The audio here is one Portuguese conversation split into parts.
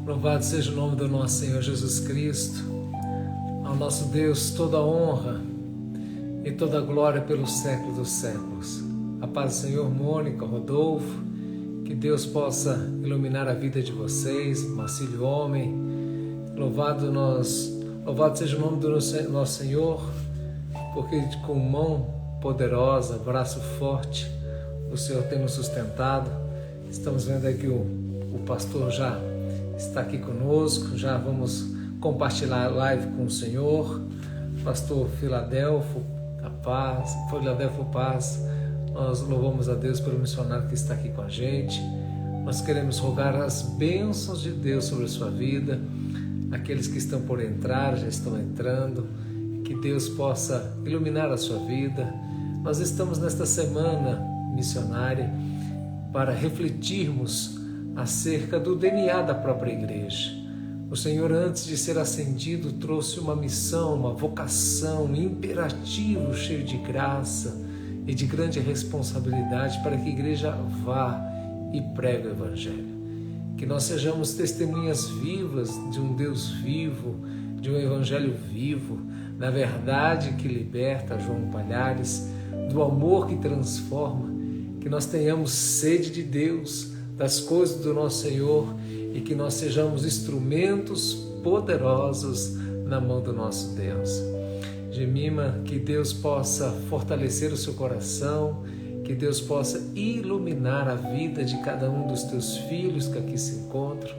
Louvado seja o nome do nosso Senhor Jesus Cristo. Ao nosso Deus toda a honra e toda a glória pelos séculos dos séculos. A paz do Senhor, Mônica, Rodolfo, que Deus possa iluminar a vida de vocês, Marcílio Homem. Louvado seja o nome do nosso Senhor, porque com mão poderosa, braço forte, o Senhor tem nos sustentado. Estamos vendo aqui o pastor já está aqui conosco, já vamos compartilhar a live com o Senhor. Pastor Filadelfo, a paz, Filadelfo Paz, nós louvamos a Deus pelo missionário que está aqui com a gente. Nós queremos rogar as bênçãos de Deus sobre a sua vida, aqueles que estão por entrar, já estão entrando, que Deus possa iluminar a sua vida. Nós estamos nesta semana missionária para refletirmos acerca do DNA da própria igreja. O Senhor, antes de ser ascendido, trouxe uma missão, uma vocação, um imperativo cheio de graça e de grande responsabilidade para que a igreja vá e pregue o Evangelho. Que nós sejamos testemunhas vivas de um Deus vivo, de um Evangelho vivo, da verdade que liberta, João Palhares, do amor que transforma, que nós tenhamos sede de Deus, das coisas do nosso Senhor, e que nós sejamos instrumentos poderosos na mão do nosso Deus. Gemima, que Deus possa fortalecer o seu coração, que Deus possa iluminar a vida de cada um dos teus filhos que aqui se encontram.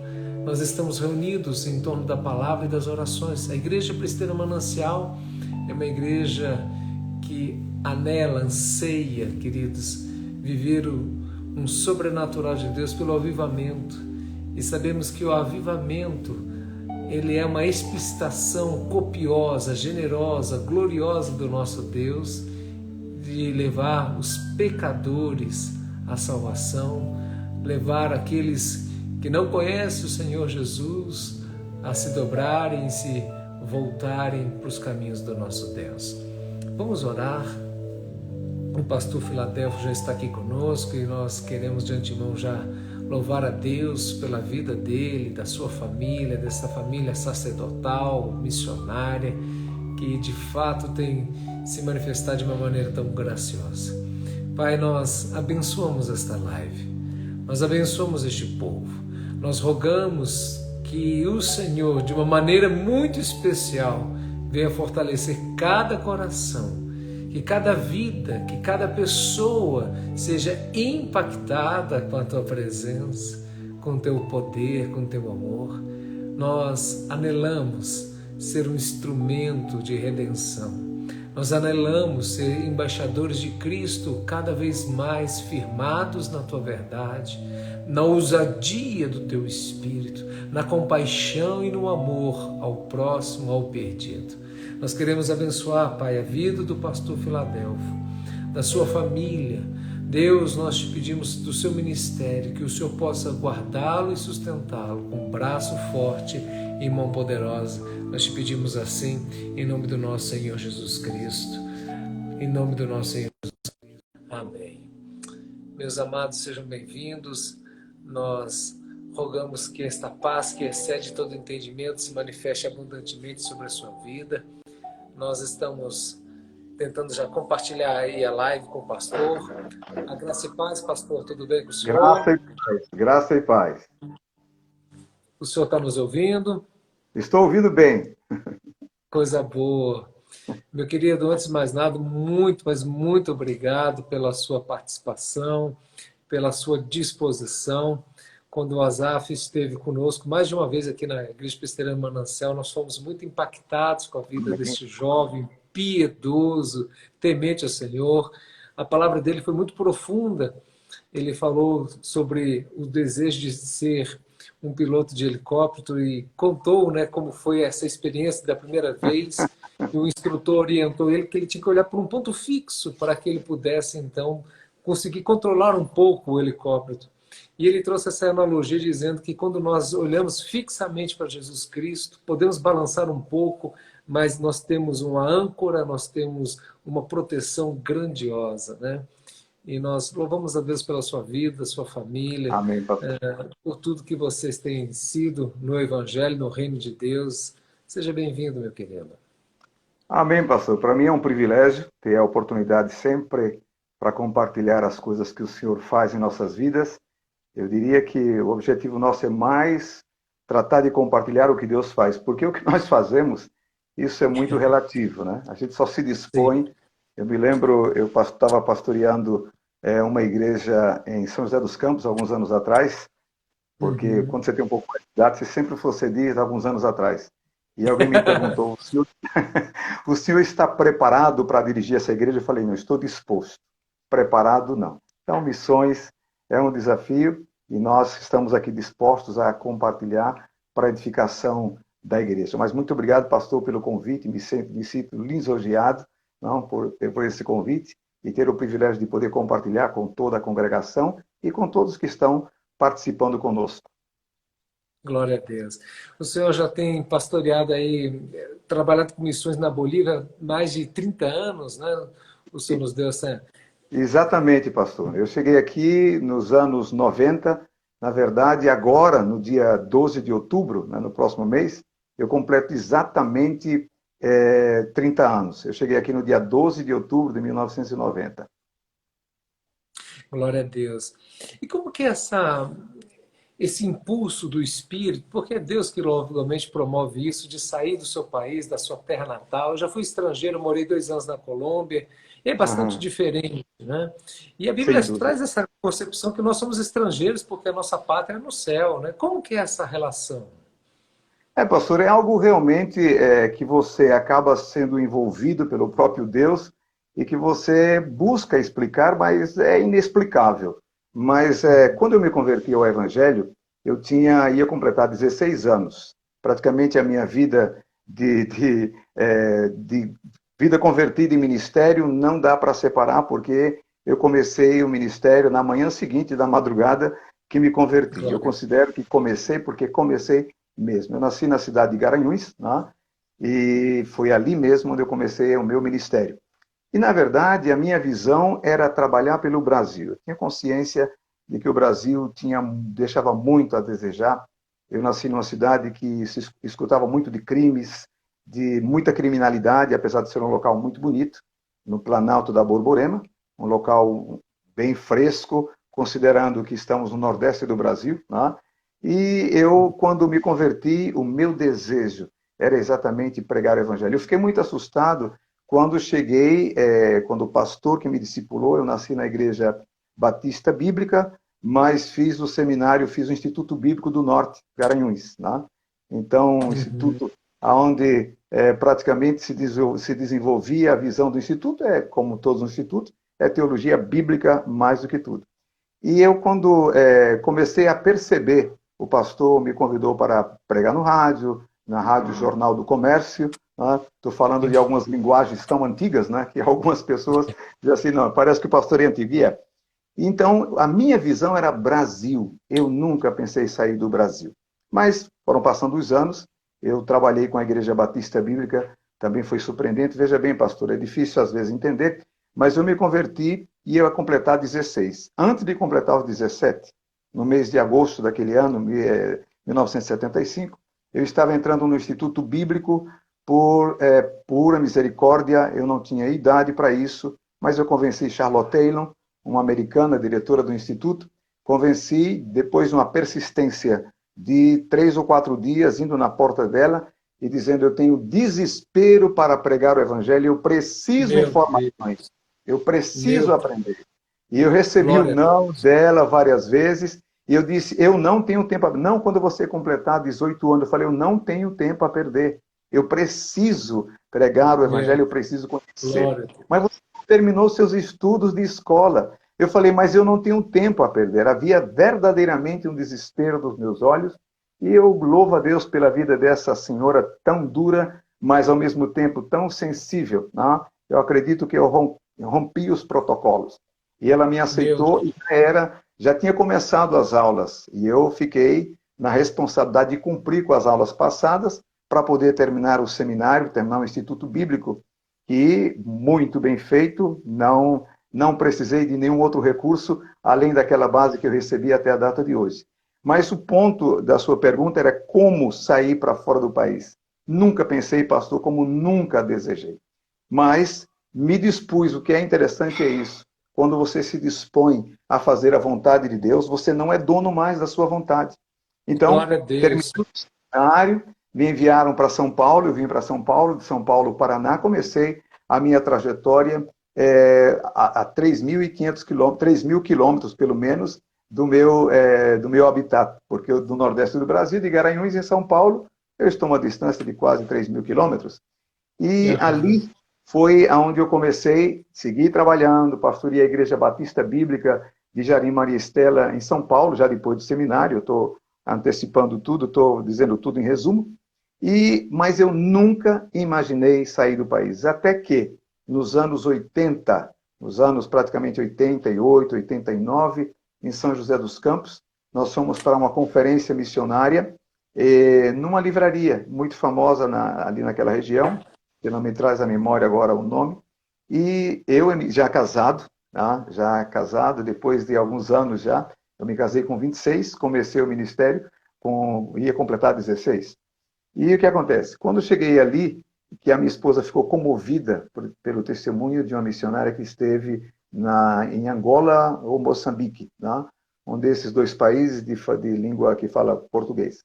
Nós estamos reunidos em torno da palavra e das orações. A Igreja Presbiteriana Manancial é uma igreja que anela, anseia, queridos, viver um sobrenatural de Deus pelo avivamento. E sabemos que o avivamento, ele é uma explicitação copiosa, generosa, gloriosa do nosso Deus, de levar os pecadores à salvação, levar aqueles que não conhecem o Senhor Jesus a se dobrarem e se voltarem para os caminhos do nosso Deus. Vamos orar. O pastor Filadelfo já está aqui conosco e nós queremos de antemão já louvar a Deus pela vida dele, da sua família, dessa família sacerdotal, missionária, que de fato tem se manifestado de uma maneira tão graciosa. Pai, nós abençoamos esta live, nós abençoamos este povo, nós rogamos que o Senhor, de uma maneira muito especial, venha fortalecer cada coração, que cada vida, que cada pessoa seja impactada com a Tua presença, com o Teu poder, com o Teu amor. Nós anelamos ser um instrumento de redenção. Nós anelamos ser embaixadores de Cristo cada vez mais firmados na Tua verdade, na ousadia do Teu Espírito, na compaixão e no amor ao próximo, ao perdido. Nós queremos abençoar, Pai, a vida do pastor Filadelfo, da sua família. Deus, nós te pedimos do seu ministério, que o Senhor possa guardá-lo e sustentá-lo com um braço forte e mão poderosa. Nós te pedimos assim, em nome do nosso Senhor Jesus Cristo. Em nome do nosso Senhor Jesus Cristo. Amém. Meus amados, sejam bem-vindos. Nós rogamos que esta paz que excede todo entendimento se manifeste abundantemente sobre a sua vida. Nós estamos tentando já compartilhar aí a live com o pastor. A graça e paz, pastor, tudo bem com o senhor? Graça e paz. Graça e paz. O senhor está nos ouvindo? Estou ouvindo bem. Coisa boa. Meu querido, antes de mais nada, muito, mas muito obrigado pela sua participação, pela sua disposição. Quando o Azaf esteve conosco mais de uma vez aqui na Igreja Presbiteriana Manancial, nós fomos muito impactados com a vida deste jovem piedoso, temente ao Senhor. A palavra dele foi muito profunda. Ele falou sobre o desejo de ser um piloto de helicóptero e contou, né, como foi essa experiência da primeira vez. E o instrutor orientou ele que ele tinha que olhar para um ponto fixo para que ele pudesse, então, conseguir controlar um pouco o helicóptero. E ele trouxe essa analogia dizendo que quando nós olhamos fixamente para Jesus Cristo, podemos balançar um pouco, mas nós temos uma âncora, nós temos uma proteção grandiosa, né? E nós louvamos a Deus pela sua vida, sua família, Amém, pastor. por tudo que vocês têm sido no Evangelho, no Reino de Deus. Seja bem-vindo, meu querido. Amém, pastor. Para mim é um privilégio ter a oportunidade sempre para compartilhar as coisas que o Senhor faz em nossas vidas. Eu diria que o objetivo nosso é mais tratar de compartilhar o que Deus faz, porque o que nós fazemos, isso é muito relativo, né? A gente só se Sim. dispõe. Eu me lembro, eu estava pastoreando uma igreja em São José dos Campos, alguns anos atrás, porque Uhum. quando você tem um pouco mais de idade, você diz alguns anos atrás. E alguém me perguntou, o senhor está preparado para dirigir essa igreja? Eu falei, não, estou disposto. Preparado, não. Então, missões é um desafio e nós estamos aqui dispostos a compartilhar para a edificação da igreja. Mas muito obrigado, pastor, pelo convite. Me sinto lisonjeado, não, por esse convite e ter o privilégio de poder compartilhar com toda a congregação e com todos que estão participando conosco. Glória a Deus. O senhor já tem pastoreado aí, trabalhado com missões na Bolívia há mais de 30 anos, né? O senhor nos deu essa. Exatamente, pastor. Eu cheguei aqui nos anos 90. Na verdade, agora, no dia 12 de outubro, né, no próximo mês, eu completo exatamente 30 anos. Eu cheguei aqui no dia 12 de outubro de 1990. Glória a Deus. E como que é esse impulso do Espírito, porque é Deus que obviamente promove isso, de sair do seu país, da sua terra natal. Eu já fui estrangeiro, morei 2 anos na Colômbia, e é bastante Aham, diferente, né? E a Bíblia sem dúvida. traz essa concepção que nós somos estrangeiros porque a nossa pátria é no céu, né? Como que é essa relação? Pastor, é algo realmente que você acaba sendo envolvido pelo próprio Deus e que você busca explicar, mas é inexplicável. Mas quando eu me converti ao Evangelho, ia completar 16 anos. Praticamente a minha vida de vida convertida em ministério não dá para separar, porque eu comecei o ministério na manhã seguinte da madrugada que me converti. Eu Glória. considero que comecei porque comecei mesmo. Eu nasci na cidade de Garanhuns, né? E foi ali mesmo onde eu comecei o meu ministério. E, na verdade, a minha visão era trabalhar pelo Brasil. Eu tinha consciência de que o Brasil deixava muito a desejar. Eu nasci numa cidade que se escutava muito de crimes, de muita criminalidade, apesar de ser um local muito bonito, no Planalto da Borborema, um local bem fresco, considerando que estamos no Nordeste do Brasil, né? E eu, quando me converti, o meu desejo era exatamente pregar o evangelho. Eu fiquei muito assustado quando cheguei, quando o pastor que me discipulou, eu nasci na Igreja Batista Bíblica, mas fiz o seminário, fiz o Instituto Bíblico do Norte, Garanhuns, né? Então, um Uhum. instituto onde praticamente se desenvolvia a visão do instituto, como todos os institutos, é teologia bíblica mais do que tudo. E eu, quando comecei a perceber, o pastor me convidou para pregar no rádio, na Rádio Jornal do Comércio. Estou falando de algumas linguagens tão antigas, né, que algumas pessoas dizem assim, não, parece que o pastor é antigo. E é. Então, a minha visão era Brasil. Eu nunca pensei em sair do Brasil. Mas foram passando os anos, eu trabalhei com a Igreja Batista Bíblica, também foi surpreendente. Veja bem, pastor, é difícil às vezes entender, mas eu me converti e eu ia completar 16. Antes de completar os 17, no mês de agosto daquele ano, 1975, eu estava entrando no Instituto Bíblico por pura misericórdia. Eu não tinha idade para isso, mas eu convenci Charlotte Taylor, uma americana, diretora do Instituto, convenci, depois de uma persistência de 3 ou 4 dias, indo na porta dela e dizendo, eu tenho desespero para pregar o Evangelho, eu preciso Meu Deus, informações, eu meu preciso Deus, aprender. E eu recebi o glória a não Deus. dela várias vezes, e eu disse, eu não tenho tempo, não quando você completar 18 anos, eu falei, eu não tenho tempo a perder, eu preciso pregar o Meu, Evangelho, eu preciso conhecer. glória a Deus. Mas você terminou seus estudos de escola. Eu falei, mas eu não tenho tempo a perder. Havia verdadeiramente um desespero dos meus olhos, e eu louvo a Deus pela vida dessa senhora tão dura, mas ao mesmo tempo tão sensível. Né? Eu acredito que eu rompi os protocolos. E ela me Meu aceitou Deus. e já tinha começado as aulas. E eu fiquei na responsabilidade de cumprir com as aulas passadas para poder terminar o seminário, terminar o Instituto Bíblico, que, muito bem feito, não não precisei de nenhum outro recurso, além daquela base que eu recebi até a data de hoje. Mas o ponto da sua pergunta era como sair para fora do país. Nunca pensei, pastor, como nunca desejei. Mas me dispus, o que é interessante é isso. Quando você se dispõe a fazer a vontade de Deus, você não é dono mais da sua vontade. Então, Glória a terminei Deus. o seminário, me enviaram para São Paulo, eu vim para São Paulo, de São Paulo, Paraná, comecei a minha trajetória a 3.500 quilômetros, 3.000 quilômetros, pelo menos, do meu habitat, porque eu, do Nordeste do Brasil, de Garanhuns, em São Paulo, eu estou a uma distância de quase 3.000 quilômetros. E Aham. ali foi onde eu comecei, segui trabalhando, pastorei a Igreja Batista Bíblica de Jardim Maria Estela, em São Paulo, já depois do seminário, eu estou antecipando tudo, estou dizendo tudo em resumo, mas eu nunca imaginei sair do país, até que nos anos 80, nos anos praticamente 88, 89, em São José dos Campos, nós fomos para uma conferência missionária numa livraria muito famosa ali naquela região, que não me traz à memória agora o nome, e eu já casado, tá? Já casado, depois de alguns anos já, eu me casei com 26, comecei o ministério, ia completar 16. E o que acontece? Quando cheguei ali, que a minha esposa ficou comovida pelo testemunho de uma missionária que esteve em Angola ou Moçambique, né? Um desses dois países de língua que fala português.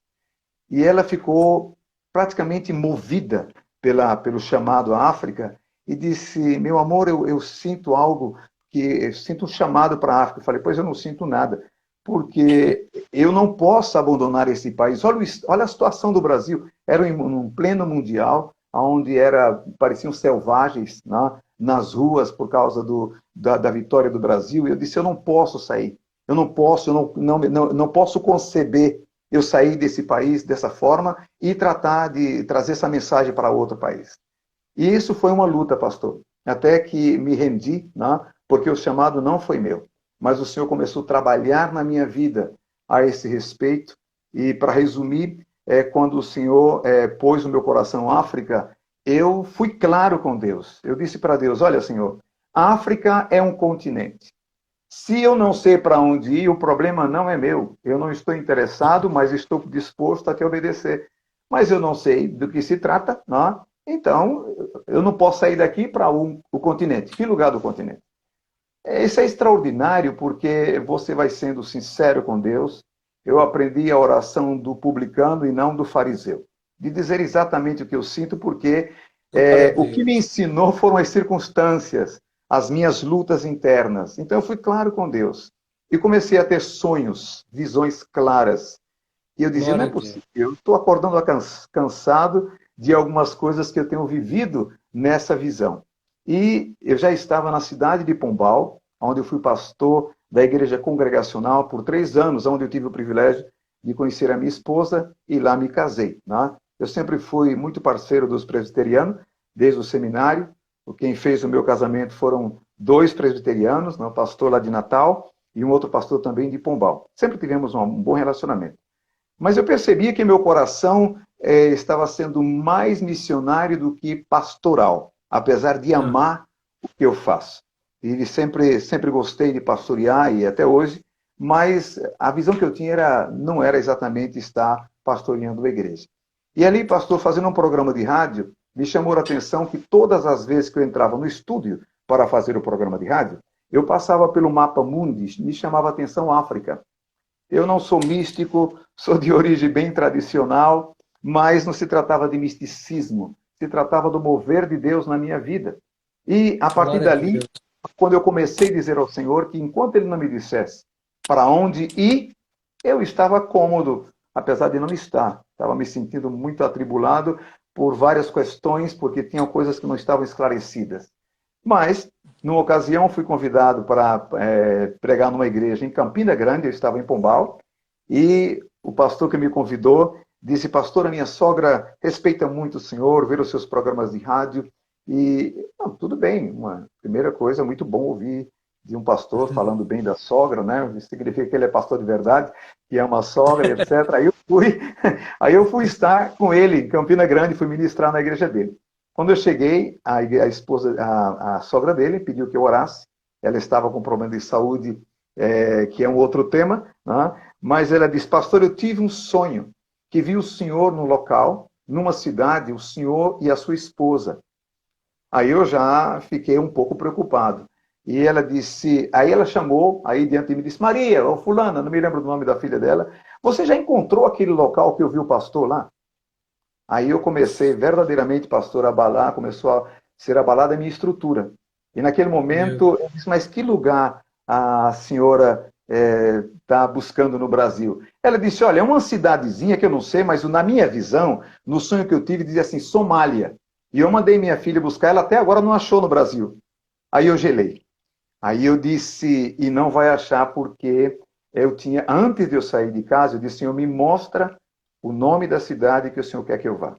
E ela ficou praticamente movida pelo chamado à África e disse: meu amor, eu sinto algo, eu sinto um chamado para a África. Eu falei: pois eu não sinto nada, porque eu não posso abandonar esse país. Olha a situação do Brasil. Era um pleno mundial, onde pareciam selvagens, né, nas ruas por causa da vitória do Brasil. E eu disse: eu não posso sair. Eu não posso, não posso conceber eu sair desse país dessa forma e tratar de trazer essa mensagem para outro país. E isso foi uma luta, pastor, até que me rendi, né, porque o chamado não foi meu, mas o Senhor começou a trabalhar na minha vida a esse respeito. E, para resumir, quando o Senhor pôs no meu coração África, eu fui claro com Deus. Eu disse para Deus: olha, Senhor, África é um continente. Se eu não sei para onde ir, o problema não é meu. Eu não estou interessado, mas estou disposto a te obedecer. Mas eu não sei do que se trata, não? Então eu não posso sair daqui para o continente. Que lugar do continente? Isso é extraordinário, porque você vai sendo sincero com Deus. Eu aprendi a oração do publicano e não do fariseu. De dizer exatamente o que eu sinto, porque Glória a o que me Deus. ensinou foram as circunstâncias, as minhas lutas internas. Então eu fui claro com Deus. E comecei a ter sonhos, visões claras. E eu dizia: não Glória é a Deus. possível, eu estou acordando cansado de algumas coisas que eu tenho vivido nessa visão. E eu já estava na cidade de Pombal, onde eu fui pastor da igreja congregacional por 3 anos, onde eu tive o privilégio de conhecer a minha esposa e lá me casei. Né? Eu sempre fui muito parceiro dos presbiterianos, desde o seminário. Quem fez o meu casamento foram 2 presbiterianos, né? O pastor lá de Natal e um outro pastor também de Pombal. Sempre tivemos um bom relacionamento. Mas eu percebia que meu coração estava sendo mais missionário do que pastoral, apesar de Ah, amar o que eu faço. E sempre gostei de pastorear, e até hoje, mas a visão que eu tinha não era exatamente estar pastoreando a igreja. E ali, pastor, fazendo um programa de rádio, me chamou a atenção que todas as vezes que eu entrava no estúdio para fazer o programa de rádio, eu passava pelo mapa mundi, me chamava a atenção a África. Eu não sou místico, sou de origem bem tradicional, mas não se tratava de misticismo, se tratava do mover de Deus na minha vida. E a partir glória a dali, Deus. quando eu comecei a dizer ao Senhor que enquanto Ele não me dissesse para onde ir, eu estava cômodo, apesar de não estar. Estava me sentindo muito atribulado por várias questões, porque tinham coisas que não estavam esclarecidas. Mas, numa ocasião, fui convidado para pregar numa igreja em Campina Grande, eu estava em Pombal, e o pastor que me convidou disse: pastor, a minha sogra respeita muito o senhor, vê os seus programas de rádio, e não, tudo bem, uma primeira coisa, muito bom ouvir de um pastor falando bem da sogra, né? Isso significa que ele é pastor de verdade, que ama a sogra, etc. Aí eu fui estar com ele em Campina Grande, fui ministrar na igreja dele. Quando eu cheguei, a esposa, a sogra dele pediu que eu orasse, ela estava com problema de saúde, que é um outro tema, né? Mas ela disse, pastor, eu tive um sonho, que vi o senhor no local, numa cidade, o senhor e a sua esposa. Aí eu já fiquei um pouco preocupado. E ela disse, aí ela chamou, aí diante de mim disse, Maria, ou fulana, não me lembro do nome da filha dela, você já encontrou aquele local que eu vi o pastor lá? Aí eu comecei verdadeiramente, pastor, a abalar, começou a ser abalada a minha estrutura. E naquele Meu momento eu disse, mas que lugar a senhora está buscando no Brasil? Ela disse, olha, é uma cidadezinha que eu não sei, mas na minha visão, no sonho que eu tive, dizia assim, Somália. E eu mandei minha filha buscar, ela até agora não achou no Brasil. Aí eu gelei. Aí eu disse, e não vai achar porque eu tinha, antes de eu sair de casa, eu disse, Senhor, me mostra o nome da cidade que o Senhor quer que eu vá.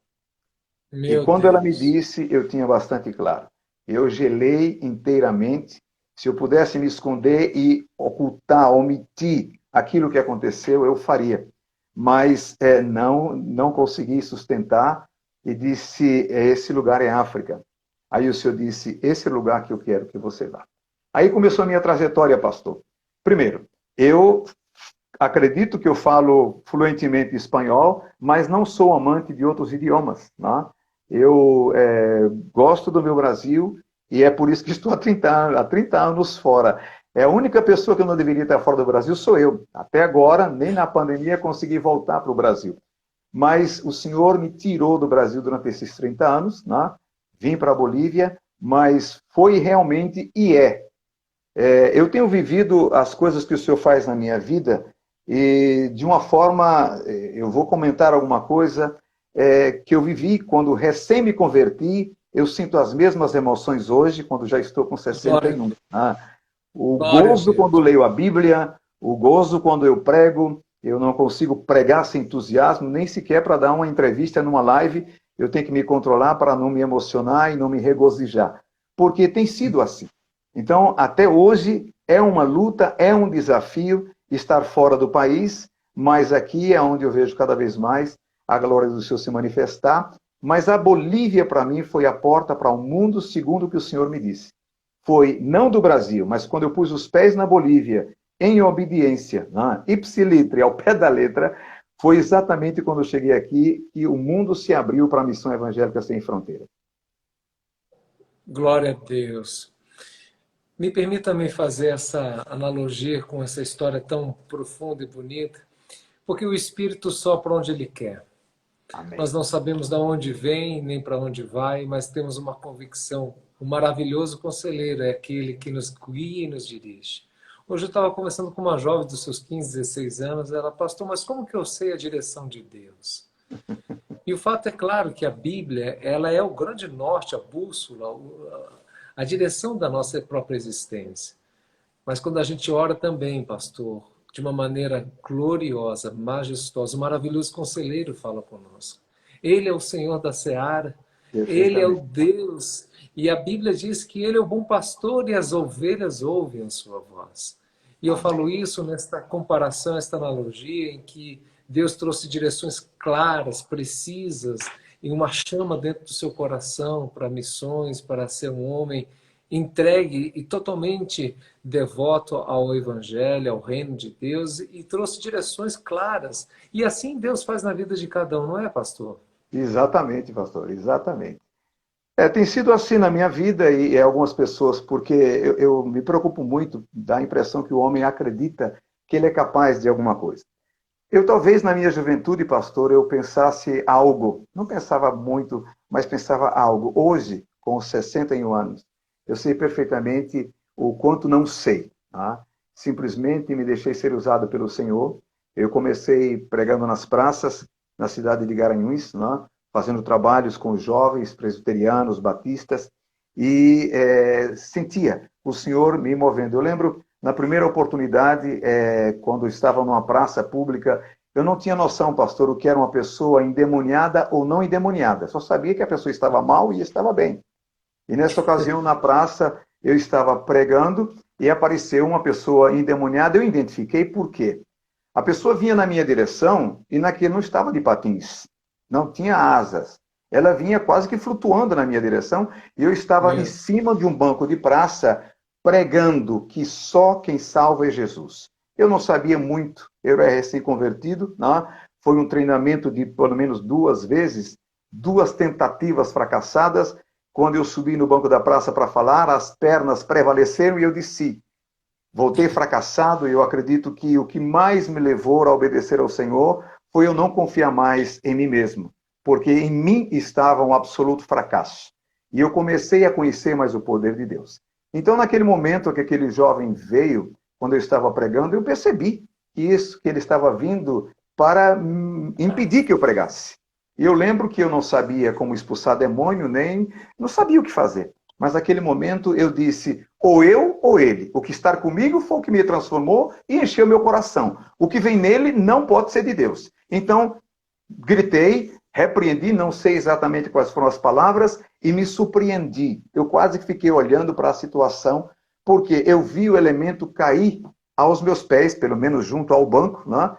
E meu quando ela me Deus. disse, eu tinha bastante claro. Eu gelei inteiramente. Se eu pudesse me esconder e ocultar, omitir aquilo que aconteceu, eu faria. Mas não consegui sustentar e disse, esse lugar é África. Aí o Senhor disse, esse é o lugar que eu quero que você vá. Aí começou a minha trajetória, pastor. Primeiro, eu acredito que eu falo fluentemente espanhol, mas não sou amante de outros idiomas. Né? Eu gosto do meu Brasil e é por isso que estou há 30 anos fora. É a única pessoa que eu não deveria estar fora do Brasil sou eu. Até agora, nem na pandemia, consegui voltar para o Brasil. Mas o Senhor me tirou do Brasil durante esses 30 anos, né? Vim para a Bolívia, mas foi realmente e eu tenho vivido as coisas que o Senhor faz na minha vida e de uma forma, eu vou comentar alguma coisa que eu vivi quando recém me converti, eu sinto as mesmas emoções hoje, quando já estou com Glória, 61. Ah, o glória a gozo quando Deus. leio a Bíblia, o gozo quando eu prego, eu não consigo pregar sem entusiasmo, nem sequer para dar uma entrevista numa live, eu tenho que me controlar para não me emocionar e não me regozijar, porque tem sido assim. Então, até hoje, é uma luta, é um desafio estar fora do país, mas aqui é onde eu vejo cada vez mais a glória do Senhor se manifestar. Mas a Bolívia, para mim, foi a porta para o mundo, segundo o que o Senhor me disse. Foi não do Brasil, mas quando eu pus os pés na Bolívia, em obediência, né, ipsilitre, ao pé da letra, foi exatamente quando eu cheguei aqui que o mundo se abriu para a missão evangélica sem fronteira. Glória a Deus. Me permita me fazer essa analogia com essa história tão profunda e bonita, porque o Espírito sopra onde ele quer. Nós Amém. não sabemos de onde vem nem para onde vai, mas temos uma convicção. O maravilhoso conselheiro é aquele que nos guia e nos dirige. Hoje eu estava conversando com uma jovem dos seus 15, 16 anos. Ela, pastor, mas como que eu sei a direção de Deus? E o fato é claro que a Bíblia, ela é o grande norte, a bússola, a direção da nossa própria existência. Mas quando a gente ora também, pastor, de uma maneira gloriosa, majestosa, o maravilhoso conselheiro fala conosco. Ele é o Senhor da seara, ele é o Perfeitamente. Deus. E a Bíblia diz que ele é o bom pastor e as ovelhas ouvem a sua voz. E eu Amém. falo isso nesta comparação, esta analogia em que Deus trouxe direções claras, precisas, e uma chama dentro do seu coração para missões, para ser um homem entregue e totalmente devoto ao Evangelho, ao reino de Deus, e trouxe direções claras. E assim Deus faz na vida de cada um, não é, pastor? Exatamente, pastor, exatamente. Tem sido assim na minha vida e algumas pessoas, porque eu me preocupo muito, dá a impressão que o homem acredita que ele é capaz de alguma coisa. Eu talvez na minha juventude, pastor, eu pensasse algo, não pensava muito, mas pensava algo. Hoje, com os 61 anos, eu sei perfeitamente o quanto não sei. Tá? Simplesmente me deixei ser usado pelo Senhor. Eu comecei pregando nas praças, na cidade de Garanhuns, né? Fazendo trabalhos com os jovens presbiterianos, batistas, e sentia o Senhor me movendo. Eu lembro na primeira oportunidade, quando eu estava numa praça pública, eu não tinha noção, pastor, o que era uma pessoa endemoniada ou não endemoniada. Só sabia que a pessoa estava mal e estava bem. E nessa ocasião, na praça, eu estava pregando e apareceu uma pessoa endemoniada. Eu identifiquei por quê. A pessoa vinha na minha direção e naquele não estava de patins, não tinha asas. Ela vinha quase que flutuando na minha direção e eu estava em Meu, cima de um banco de praça pregando que só quem salva é Jesus. Eu não sabia muito, eu era recém-convertido, né? Foi um treinamento de pelo menos 2 vezes, 2 tentativas fracassadas. Quando eu subi no banco da praça para falar, as pernas prevaleceram e eu desci. Voltei fracassado e eu acredito que o que mais me levou a obedecer ao Senhor foi eu não confiar mais em mim mesmo, porque em mim estava um absoluto fracasso. E eu comecei a conhecer mais o poder de Deus. Então, naquele momento que aquele jovem veio, quando eu estava pregando, eu percebi que ele estava vindo para impedir que eu pregasse. E eu lembro que eu não sabia como expulsar demônio, nem não sabia o que fazer. Mas naquele momento eu disse, ou eu ou ele. O que está comigo foi o que me transformou e encheu meu coração. O que vem nele não pode ser de Deus. Então, gritei, repreendi, não sei exatamente quais foram as palavras, e me surpreendi. Eu quase fiquei olhando para a situação, porque eu vi o elemento cair aos meus pés, pelo menos junto ao banco, né,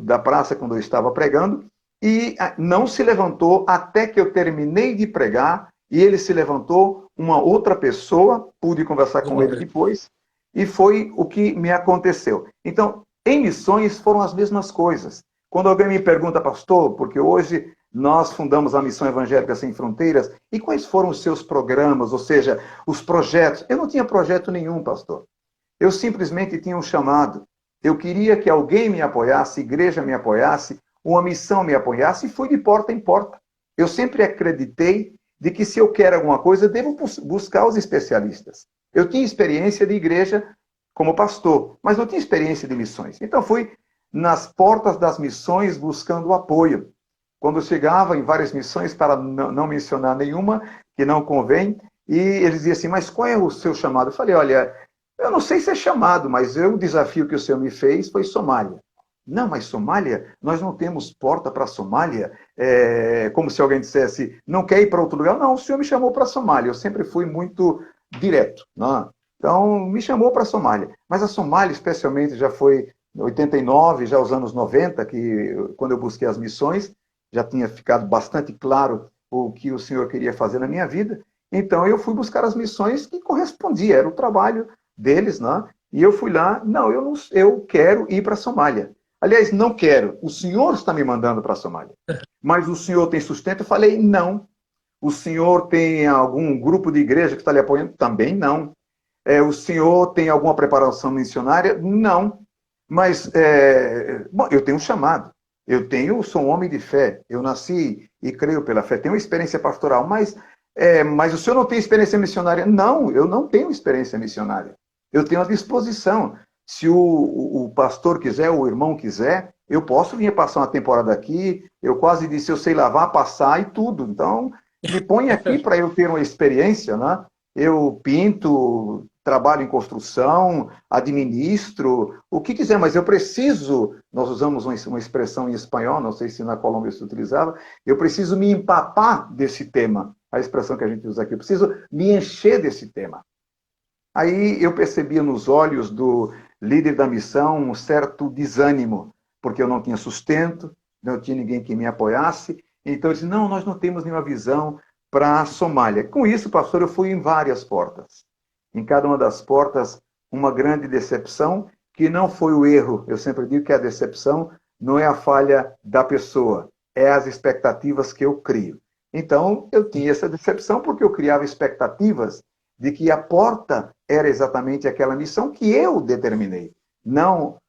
da praça quando eu estava pregando, e não se levantou até que eu terminei de pregar, e ele se levantou, uma outra pessoa, pude conversar com ele depois, e foi o que me aconteceu. Então, em missões foram as mesmas coisas. Quando alguém me pergunta, pastor, porque hoje nós fundamos a Missão Evangélica Sem Fronteiras, e quais foram os seus programas, ou seja, os projetos? Eu não tinha projeto nenhum, pastor. Eu simplesmente tinha um chamado. Eu queria que alguém me apoiasse, igreja me apoiasse, uma missão me apoiasse, e fui de porta em porta. Eu sempre acreditei de que se eu quero alguma coisa, eu devo buscar os especialistas. Eu tinha experiência de igreja como pastor, mas não tinha experiência de missões. Então fui nas portas das missões buscando apoio. Quando eu chegava em várias missões, para não mencionar nenhuma, que não convém, e eles diziam assim, mas qual é o seu chamado? Eu falei, olha, eu não sei se é chamado, mas o desafio que o Senhor me fez foi Somália. Não, mas Somália, nós não temos porta para a Somália. Como se alguém dissesse, não quer ir para outro lugar. Não, o Senhor me chamou para a Somália. Eu sempre fui muito direto. Não? Então, me chamou para a Somália. Mas a Somália, especialmente, já foi em 89, já os anos 90, que quando eu busquei as missões, já tinha ficado bastante claro o que o Senhor queria fazer na minha vida. Então, eu fui buscar as missões que correspondiam, era o trabalho deles, não? E eu fui lá, eu quero ir para a Somália. Aliás, não quero. O senhor está me mandando para a Somália. Mas o senhor tem sustento? Eu falei, não. O senhor tem algum grupo de igreja que está lhe apoiando? Também não. O senhor tem alguma preparação missionária? Não. Mas, bom, eu tenho um chamado. Sou um homem de fé. Eu nasci e creio pela fé. Tenho uma experiência pastoral. Mas o senhor não tem experiência missionária? Não, eu não tenho experiência missionária. Eu tenho a disposição. Se o pastor quiser, ou o irmão quiser, eu posso vir passar uma temporada aqui. Eu quase disse, eu sei lavar, passar e tudo. Então, me põe aqui para eu ter uma experiência, né? Eu pinto, trabalho em construção, administro, o que quiser, mas eu preciso, nós usamos uma expressão em espanhol, não sei se na Colômbia se utilizava, eu preciso me empapar desse tema, a expressão que a gente usa aqui, eu preciso me encher desse tema. Aí eu percebia nos olhos do líder da missão um certo desânimo, porque eu não tinha sustento, não tinha ninguém que me apoiasse. Então eu disse, não, nós não temos nenhuma visão para a Somália. Com isso, pastor, eu fui em várias portas. Em cada uma das portas, uma grande decepção, que não foi o erro. Eu sempre digo que a decepção não é a falha da pessoa, é as expectativas que eu crio. Então, eu tinha essa decepção porque eu criava expectativas de que a porta era exatamente aquela missão que eu determinei. Não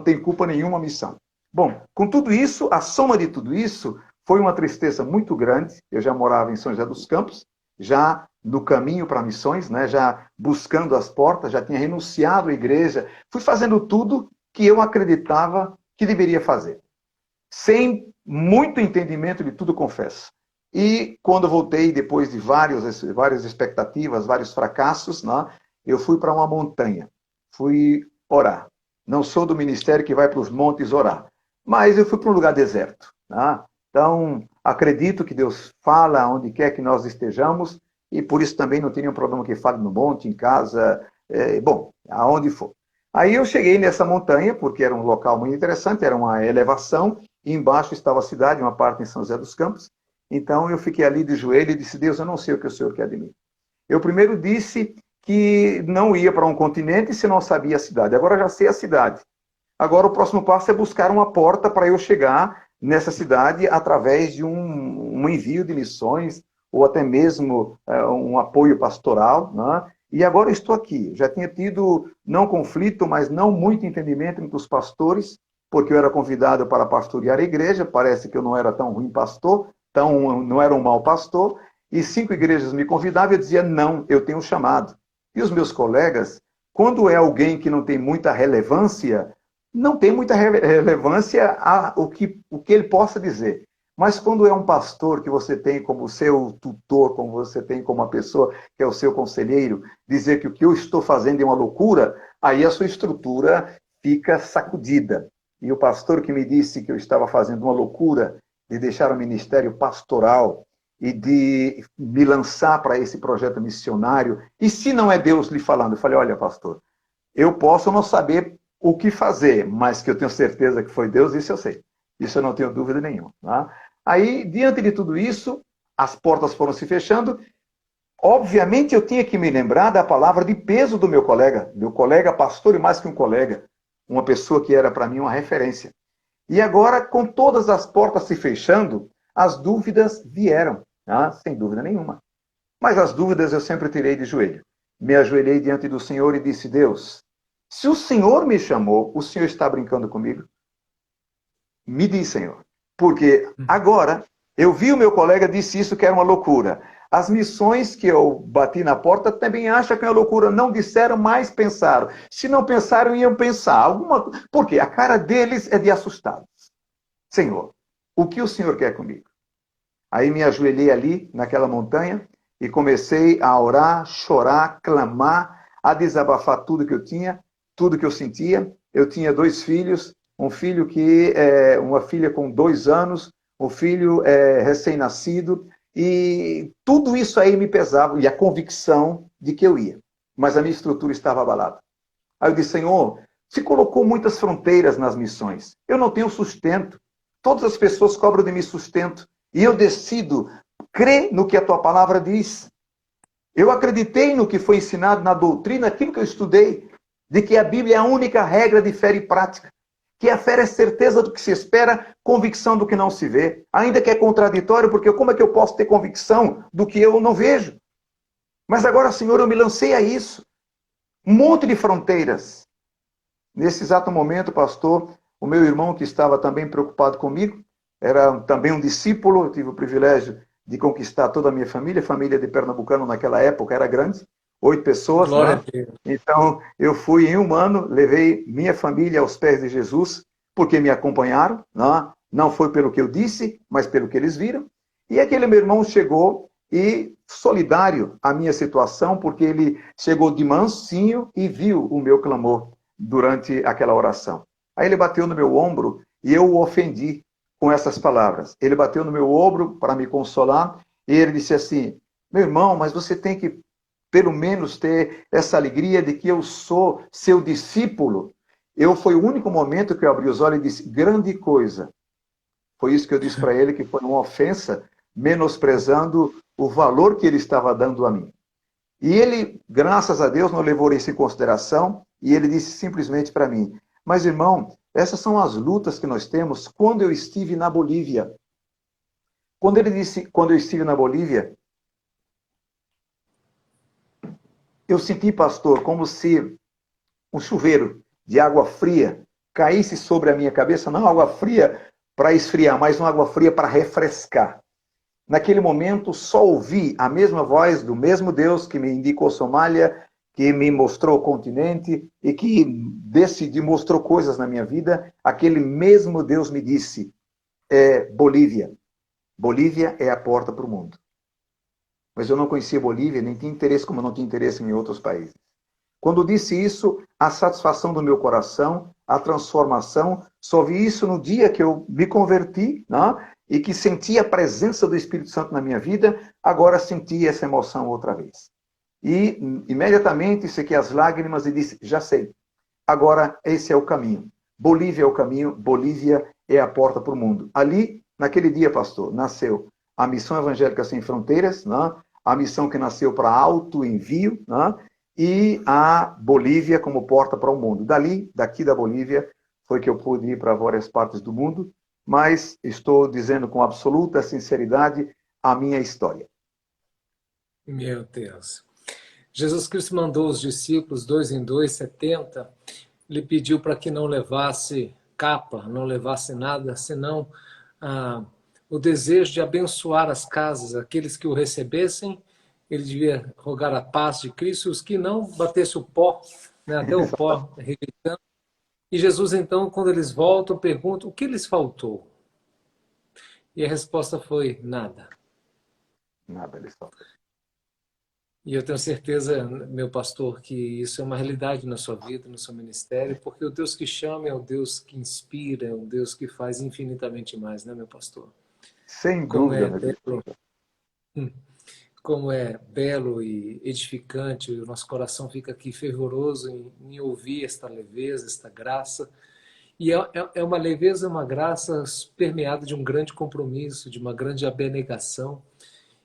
tem culpa nenhuma a missão. Bom, com tudo isso, a soma de tudo isso foi uma tristeza muito grande. Eu já morava em São José dos Campos, já no caminho para missões, né, já buscando as portas, já tinha renunciado à igreja, fui fazendo tudo que eu acreditava que deveria fazer. Sem muito entendimento de tudo, confesso. E quando voltei, depois de várias expectativas, vários fracassos, né, eu fui para uma montanha, fui orar. Não sou do ministério que vai para os montes orar, mas eu fui para um lugar deserto. Né? Então, acredito que Deus fala onde quer que nós estejamos, e por isso também não tem nenhum problema que fale no monte, em casa, bom, aonde for. Aí eu cheguei nessa montanha, porque era um local muito interessante, era uma elevação, e embaixo estava a cidade, uma parte em São José dos Campos. Então eu fiquei ali de joelho e disse, Deus, eu não sei o que o Senhor quer de mim. Eu primeiro disse que não ia para um continente se não sabia a cidade. Agora já sei a cidade. Agora o próximo passo é buscar uma porta para eu chegar nessa cidade através de um envio de missões ou até mesmo um apoio pastoral, né? E agora eu estou aqui. Já tinha tido, não conflito, mas não muito entendimento entre os pastores, porque eu era convidado para pastorear a igreja, parece que eu não era tão ruim pastor, não era um mau pastor, e 5 igrejas me convidavam e eu dizia, não, eu tenho um chamado. E os meus colegas, quando é alguém que não tem muita relevância, não tem muita relevância o que ele possa dizer. Mas quando é um pastor que você tem como seu tutor, como você tem como uma pessoa que é o seu conselheiro, dizer que o que eu estou fazendo é uma loucura, aí a sua estrutura fica sacudida. E o pastor que me disse que eu estava fazendo uma loucura de deixar o ministério pastoral e de me lançar para esse projeto missionário, e se não é Deus lhe falando, eu falei, olha, pastor, eu posso não saber o que fazer, mas que eu tenho certeza que foi Deus, isso eu sei. Isso eu não tenho dúvida nenhuma. Tá? Aí, diante de tudo isso, as portas foram se fechando. Obviamente, eu tinha que me lembrar da palavra de peso do meu colega pastor e mais que um colega, uma pessoa que era para mim uma referência. E agora, com todas as portas se fechando, as dúvidas vieram, tá? Sem dúvida nenhuma. Mas as dúvidas eu sempre tirei de joelho. Me ajoelhei diante do Senhor e disse, Deus, se o Senhor me chamou, o Senhor está brincando comigo? Me diz, Senhor. Porque agora, eu vi o meu colega disse isso que era uma loucura. As missões que eu bati na porta também acham que é uma loucura. Não disseram, mas pensaram. Se não pensaram, iam pensar. Porque a cara deles é de assustados. Senhor, o que o Senhor quer comigo? Aí me ajoelhei ali, naquela montanha, e comecei a orar, chorar, clamar, a desabafar tudo que eu tinha, tudo que eu sentia. Eu tinha 2 filhos, uma filha com 2 anos, um filho recém-nascido, e tudo isso aí me pesava, e a convicção de que eu ia. Mas a minha estrutura estava abalada. Aí eu disse, Senhor, se colocou muitas fronteiras nas missões. Eu não tenho sustento. Todas as pessoas cobram de mim sustento. E eu decido crer no que a tua palavra diz. Eu acreditei no que foi ensinado na doutrina, aquilo que eu estudei, de que a Bíblia é a única regra de fé e prática. Que a fé é certeza do que se espera, convicção do que não se vê. Ainda que é contraditório, porque como é que eu posso ter convicção do que eu não vejo? Mas agora, Senhor, eu me lancei a isso. Um monte de fronteiras. Nesse exato momento, pastor, o meu irmão que estava também preocupado comigo, era também um discípulo, eu tive o privilégio de conquistar toda a minha família de pernambucano naquela época era grande, 8 pessoas, Glória né? a Deus. Então, eu fui em um ano, levei minha família aos pés de Jesus, porque me acompanharam, né? Não foi pelo que eu disse, mas pelo que eles viram. E aquele meu irmão chegou e solidário à minha situação, porque ele chegou de mansinho e viu o meu clamor durante aquela oração. Aí ele bateu no meu ombro e eu o ofendi com essas palavras. Ele bateu no meu ombro para me consolar e ele disse assim, meu irmão, mas você tem que pelo menos ter essa alegria de que eu sou seu discípulo. Foi o único momento que eu abri os olhos e disse, grande coisa. Foi isso que eu disse para ele, que foi uma ofensa, menosprezando o valor que ele estava dando a mim. E ele, graças a Deus, não levou isso em consideração, e ele disse simplesmente para mim, mas irmão, essas são as lutas que nós temos quando eu estive na Bolívia. Quando eu estive na Bolívia, eu senti, pastor, como se um chuveiro de água fria caísse sobre a minha cabeça, não água fria para esfriar, mas uma água fria para refrescar. Naquele momento, só ouvi a mesma voz do mesmo Deus que me indicou Somália, que me mostrou o continente e que mostrou coisas na minha vida. Aquele mesmo Deus me disse, Bolívia. Bolívia é a porta para o mundo. Mas eu não conhecia Bolívia, nem tinha interesse, como eu não tinha interesse em outros países. Quando disse isso, a satisfação do meu coração, a transformação, só vi isso no dia que eu me converti, né? E que senti a presença do Espírito Santo na minha vida, agora senti essa emoção outra vez. E imediatamente sequei as lágrimas e disse, já sei, agora esse é o caminho. Bolívia é o caminho, Bolívia é a porta para o mundo. Ali, naquele dia, pastor, nasceu a Missão Evangélica Sem Fronteiras, né? A missão que nasceu para alto envio, né? e a Bolívia como porta para o mundo. Daqui da Bolívia, foi que eu pude ir para várias partes do mundo, mas estou dizendo com absoluta sinceridade a minha história. Meu Deus. Jesus Cristo mandou os discípulos, 2 em 2, 70, lhe pediu para que não levasse capa, não levasse nada, senão o desejo de abençoar as casas, aqueles que o recebessem, ele devia rogar a paz de Cristo, e os que não, batesse o pó, né, até o pó. E Jesus, então, quando eles voltam, pergunta o que lhes faltou. E a resposta foi nada. Nada lhes faltou. E eu tenho certeza, meu pastor, que isso é uma realidade na sua vida, no seu ministério, porque o Deus que chama é o Deus que inspira, é o Deus que faz infinitamente mais, né, meu pastor? Sem Como dúvida, é meu belo, Deus. como é belo e edificante, o nosso coração fica aqui fervoroso em ouvir esta leveza, esta graça. E é uma leveza, uma graça permeada de um grande compromisso, de uma grande abnegação.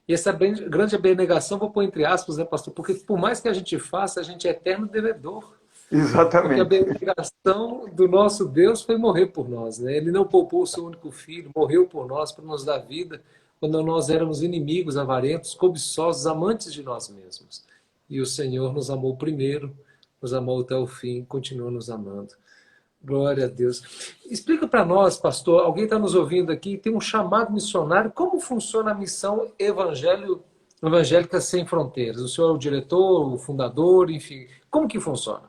E essa grande abnegação, vou pôr entre aspas, né, pastor? Porque por mais que a gente faça, a gente é eterno devedor. Porque a Exatamente. abnegação do nosso Deus foi morrer por nós, né? Ele não poupou o seu único filho, morreu por nós para nos dar vida quando nós éramos inimigos, avarentos, cobiçosos, amantes de nós mesmos. E o Senhor nos amou primeiro, nos amou até o fim, continua nos amando. Glória a Deus. Explica para nós, pastor, alguém está nos ouvindo aqui, tem um chamado missionário, como funciona a missão evangélica sem fronteiras? O senhor é o diretor, o fundador, enfim, como que funciona?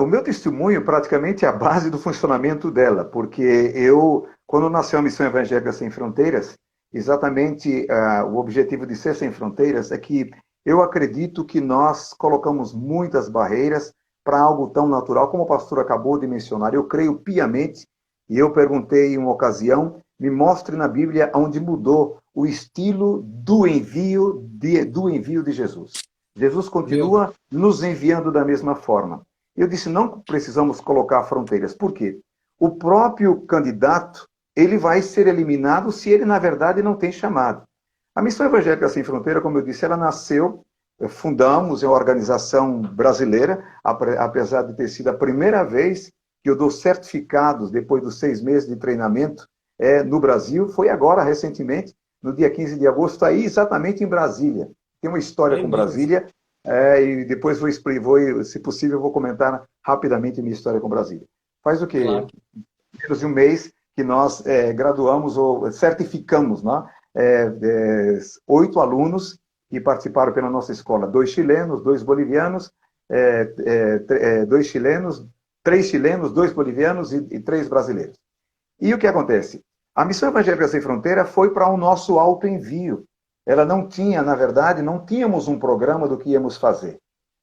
O meu testemunho praticamente é a base do funcionamento dela, porque quando nasceu a Missão Evangélica Sem Fronteiras, exatamente o objetivo de ser sem fronteiras é que eu acredito que nós colocamos muitas barreiras para algo tão natural, como o pastor acabou de mencionar. Eu creio piamente, e eu perguntei em uma ocasião, me mostre na Bíblia onde mudou o estilo do envio de Jesus. Jesus Meu continua nos enviando da mesma forma. Eu disse, não precisamos colocar fronteiras. Por quê? O próprio candidato, ele vai ser eliminado se ele, na verdade, não tem chamado. A Missão Evangélica Sem Fronteira, como eu disse, ela nasceu, fundamos, é uma organização brasileira, apesar de ter sido a primeira vez que eu dou certificados, depois dos 6 meses de treinamento, no Brasil, foi agora, recentemente, no dia 15 de agosto, aí exatamente em Brasília. Tem uma história É com mesmo. Brasília, e depois se possível, eu vou comentar rapidamente a minha história com Brasília. Faz o quê? Claro. Menos de um mês que nós graduamos ou certificamos, né? 8 alunos que participaram pela nossa escola. 2 chilenos, 2 bolivianos, 2 chilenos, 3 chilenos, 2 bolivianos e 3 brasileiros. E o que acontece? A Missão Evangélica Sem Fronteira foi para o nosso autoenvio. Ela não tinha, na verdade, não tínhamos um programa do que íamos fazer.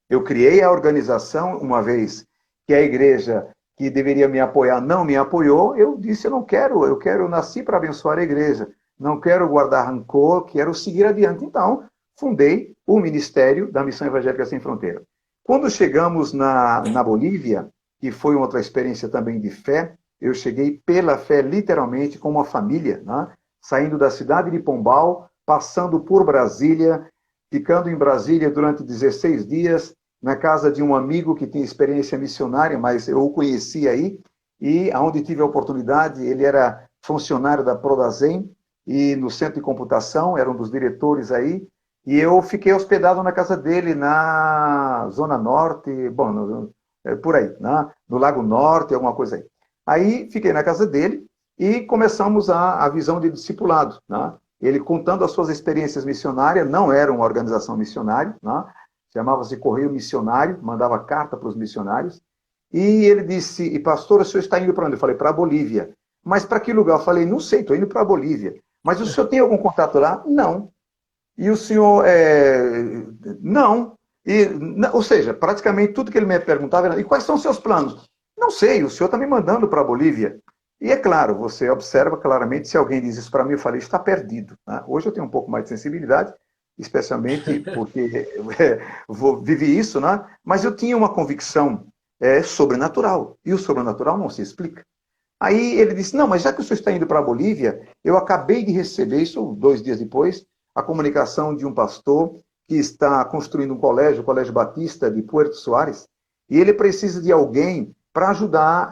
Eu criei a organização uma vez que a igreja que deveria me apoiar não me apoiou, eu disse, eu nasci para abençoar a igreja, não quero guardar rancor, quero seguir adiante. Então, fundei o Ministério da Missão Evangélica Sem Fronteira. Quando chegamos na Bolívia, que foi uma outra experiência também de fé, eu cheguei pela fé, literalmente, com uma família, né? Saindo da cidade de Pombal, passando por Brasília, ficando em Brasília durante 16 dias, na casa de um amigo que tinha experiência missionária, mas eu o conheci aí, e aonde tive a oportunidade, ele era funcionário da Prodazem, e no centro de computação, era um dos diretores aí, e eu fiquei hospedado na casa dele, na Zona Norte, bom, por aí, né? No Lago Norte, alguma coisa aí. Aí fiquei na casa dele e começamos a visão de discipulado, né? Ele contando as suas experiências missionárias, não era uma organização missionária, né? Chamava-se Correio Missionário, mandava carta para os missionários, e ele disse, e pastor, o senhor está indo para onde? Eu falei, para a Bolívia. Mas para que lugar? Eu falei, não sei, estou indo para a Bolívia. Mas o senhor tem algum contato lá? Não. E o senhor, não. Ou seja, praticamente tudo que ele me perguntava era, e quais são os seus planos? Não sei, o senhor está me mandando para a Bolívia. E é claro, você observa claramente, se alguém diz isso para mim, eu falei, está perdido. Né? Hoje eu tenho um pouco mais de sensibilidade, especialmente porque vivi isso, né? Mas eu tinha uma convicção sobrenatural, e o sobrenatural não se explica. Aí ele disse, não, mas já que o senhor está indo para a Bolívia, eu acabei de receber, isso 2 dias depois, a comunicação de um pastor que está construindo um colégio, o Colégio Batista de Puerto Soares, e ele precisa de alguém para ajudar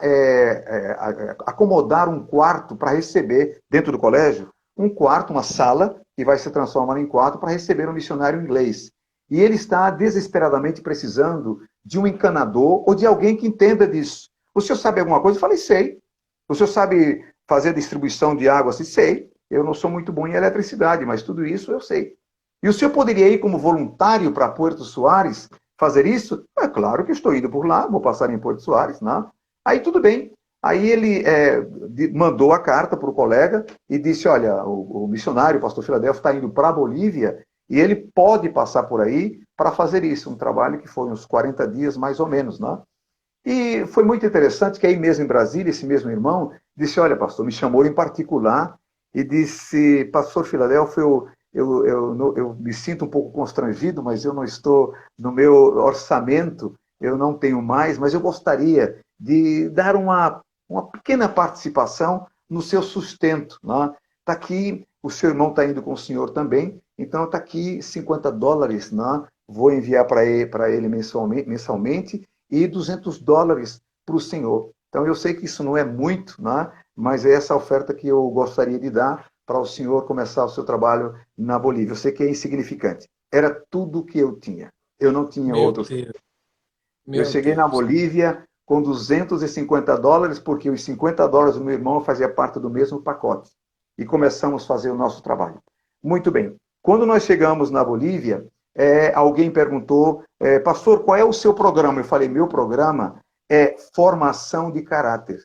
a acomodar um quarto para receber, dentro do colégio, um quarto, uma sala, que vai se transformar em quarto para receber um missionário inglês. E ele está desesperadamente precisando de um encanador ou de alguém que entenda disso. O senhor sabe alguma coisa? Eu falei, sei. O senhor sabe fazer a distribuição de água? Assim, sei. Eu não sou muito bom em eletricidade, mas tudo isso eu sei. E o senhor poderia ir como voluntário para Puerto Soares fazer isso? É claro que estou indo por lá, vou passar em Puerto Soares, né? Aí tudo bem. Aí ele mandou a carta para o colega e disse, olha, o missionário, o pastor Filadelfo, está indo para a Bolívia e ele pode passar por aí para fazer isso. Um trabalho que foi uns 40 dias, mais ou menos, né? E foi muito interessante que aí mesmo em Brasília, esse mesmo irmão disse, olha, pastor, me chamou em particular e disse, pastor Filadelfo, eu me sinto um pouco constrangido, mas eu não estou no meu orçamento, eu não tenho mais, mas eu gostaria de dar uma pequena participação no seu sustento. Né? Tá aqui, o seu irmão está indo com o senhor também, então está aqui $50, né? Vou enviar para ele mensalmente e $200 para o senhor. Então eu sei que isso não é muito, né? Mas é essa oferta que eu gostaria de dar para o senhor começar o seu trabalho na Bolívia. Eu sei que é insignificante. Era tudo que eu tinha. Eu não tinha Meu outros. Deus, Eu meu cheguei na Deus. Bolívia com $250, porque os $50 do meu irmão fazia parte do mesmo pacote. E começamos a fazer o nosso trabalho. Muito bem. Quando nós chegamos na Bolívia, alguém perguntou, pastor, qual é o seu programa? Eu falei, meu programa é formação de caráter.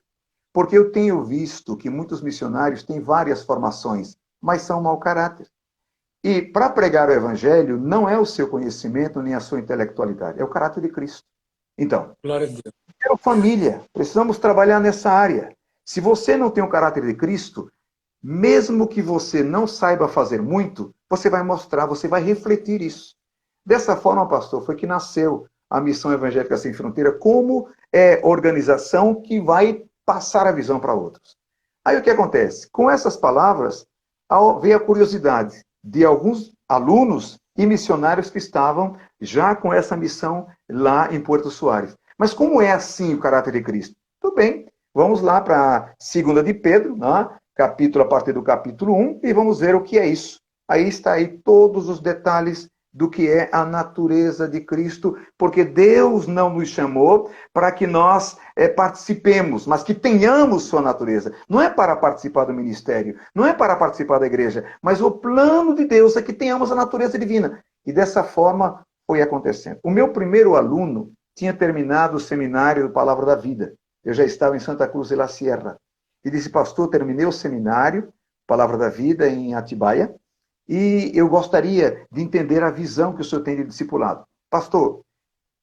Porque eu tenho visto que muitos missionários têm várias formações, mas são mau caráter. E para pregar o evangelho, não é o seu conhecimento nem a sua intelectualidade, é o caráter de Cristo. Então, Glória a Deus. família, precisamos trabalhar nessa área. Se você não tem o caráter de Cristo, mesmo que você não saiba fazer muito, você vai mostrar, você vai refletir isso. Dessa forma, pastor, foi que nasceu a Missão Evangélica Sem Fronteira como organização que vai passar a visão para outros. Aí o que acontece? Com essas palavras, veio a curiosidade de alguns alunos e missionários que estavam já com essa missão lá em Puerto Soares. Mas como é assim o caráter de Cristo? Tudo bem, vamos lá para 2 de Pedro, né? A partir do capítulo 1, e vamos ver o que é isso. Aí está aí todos os detalhes do que é a natureza de Cristo, porque Deus não nos chamou para que nós participemos, mas que tenhamos sua natureza. Não é para participar do ministério, não é para participar da igreja, mas o plano de Deus é que tenhamos a natureza divina. E dessa forma foi acontecendo. O meu primeiro aluno tinha terminado o seminário do Palavra da Vida. Eu já estava em Santa Cruz de la Sierra. E disse, pastor, terminei o seminário, Palavra da Vida, em Atibaia, e eu gostaria de entender a visão que o senhor tem de discipulado. Pastor,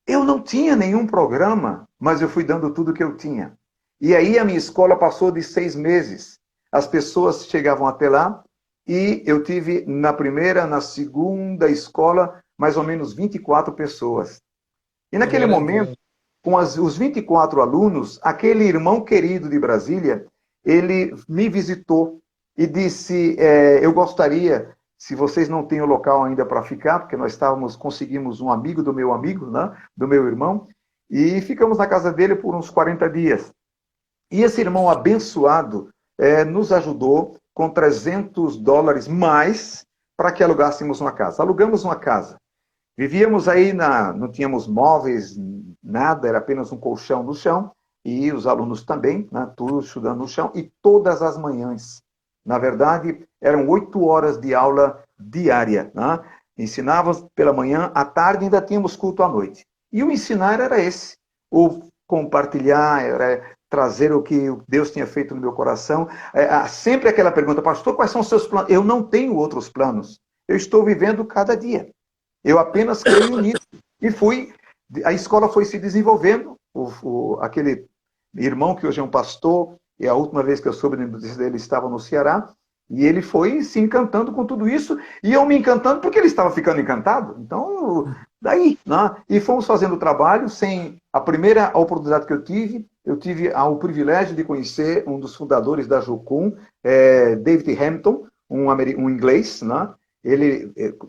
eu não tinha nenhum programa, mas eu fui dando tudo que eu tinha. E aí a minha escola passou de 6 meses. As pessoas chegavam até lá e eu tive na primeira, na segunda escola, mais ou menos 24 pessoas. E naquele Glória a momento, Deus. com os 24 alunos, aquele irmão querido de Brasília, ele me visitou e disse, eu gostaria, se vocês não têm o local ainda para ficar, porque nós conseguimos um amigo do meu amigo, né, do meu irmão, e ficamos na casa dele por uns 40 dias. E esse irmão abençoado nos ajudou com $300 mais para que alugássemos uma casa. Alugamos uma casa. Vivíamos aí, não tínhamos móveis, nada, era apenas um colchão no chão, e os alunos também, né, tudo estudando no chão, e todas as manhãs. Na verdade, eram 8 horas de aula diária. Né? Ensinávamos pela manhã, à tarde ainda tínhamos culto à noite. E o ensinar era esse, o compartilhar, era trazer o que Deus tinha feito no meu coração. Sempre aquela pergunta, pastor, quais são os seus planos? Eu não tenho outros planos. Eu estou vivendo cada dia. Eu apenas creio nisso. E a escola foi se desenvolvendo. Aquele irmão que hoje é um pastor, e a última vez que eu soube dele estava no Ceará, e ele foi se encantando com tudo isso, e eu me encantando porque ele estava ficando encantado. Então, daí, né? E fomos fazendo o trabalho sem a primeira oportunidade que eu tive o privilégio de conhecer um dos fundadores da Jocum, David Hampton, um inglês, né?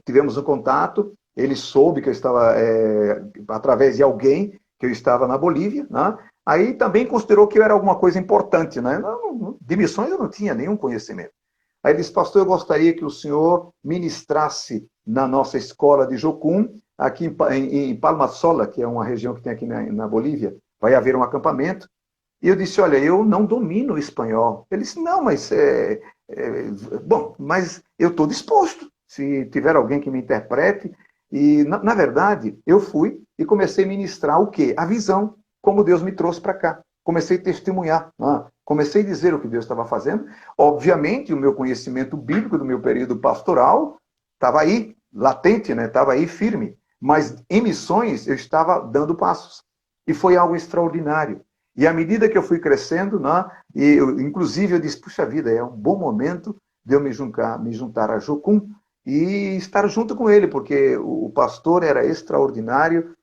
Tivemos um contato, ele soube que eu estava, através de alguém, que eu estava na Bolívia, né? Aí também considerou que eu era alguma coisa importante, né? De missões eu não tinha nenhum conhecimento. Aí ele disse, pastor, eu gostaria que o senhor ministrasse na nossa escola de Jocum, aqui em Palmasola, que é uma região que tem aqui na Bolívia, vai haver um acampamento. E eu disse, olha, eu não domino o espanhol. Ele disse, não, mas bom, mas eu estou disposto, se tiver alguém que me interprete. E, na verdade, eu fui e comecei a ministrar o quê? A visão, como Deus me trouxe para cá. Comecei a testemunhar, comecei a dizer o que Deus estava fazendo. Obviamente, o meu conhecimento bíblico do meu período pastoral estava aí, latente, né? Estava aí firme. Mas em missões eu estava dando passos. E foi algo extraordinário. E à medida que eu fui crescendo, inclusive eu disse, puxa vida, é um bom momento de eu me juntar a Jocum e estar junto com ele, porque o pastor era extraordinário,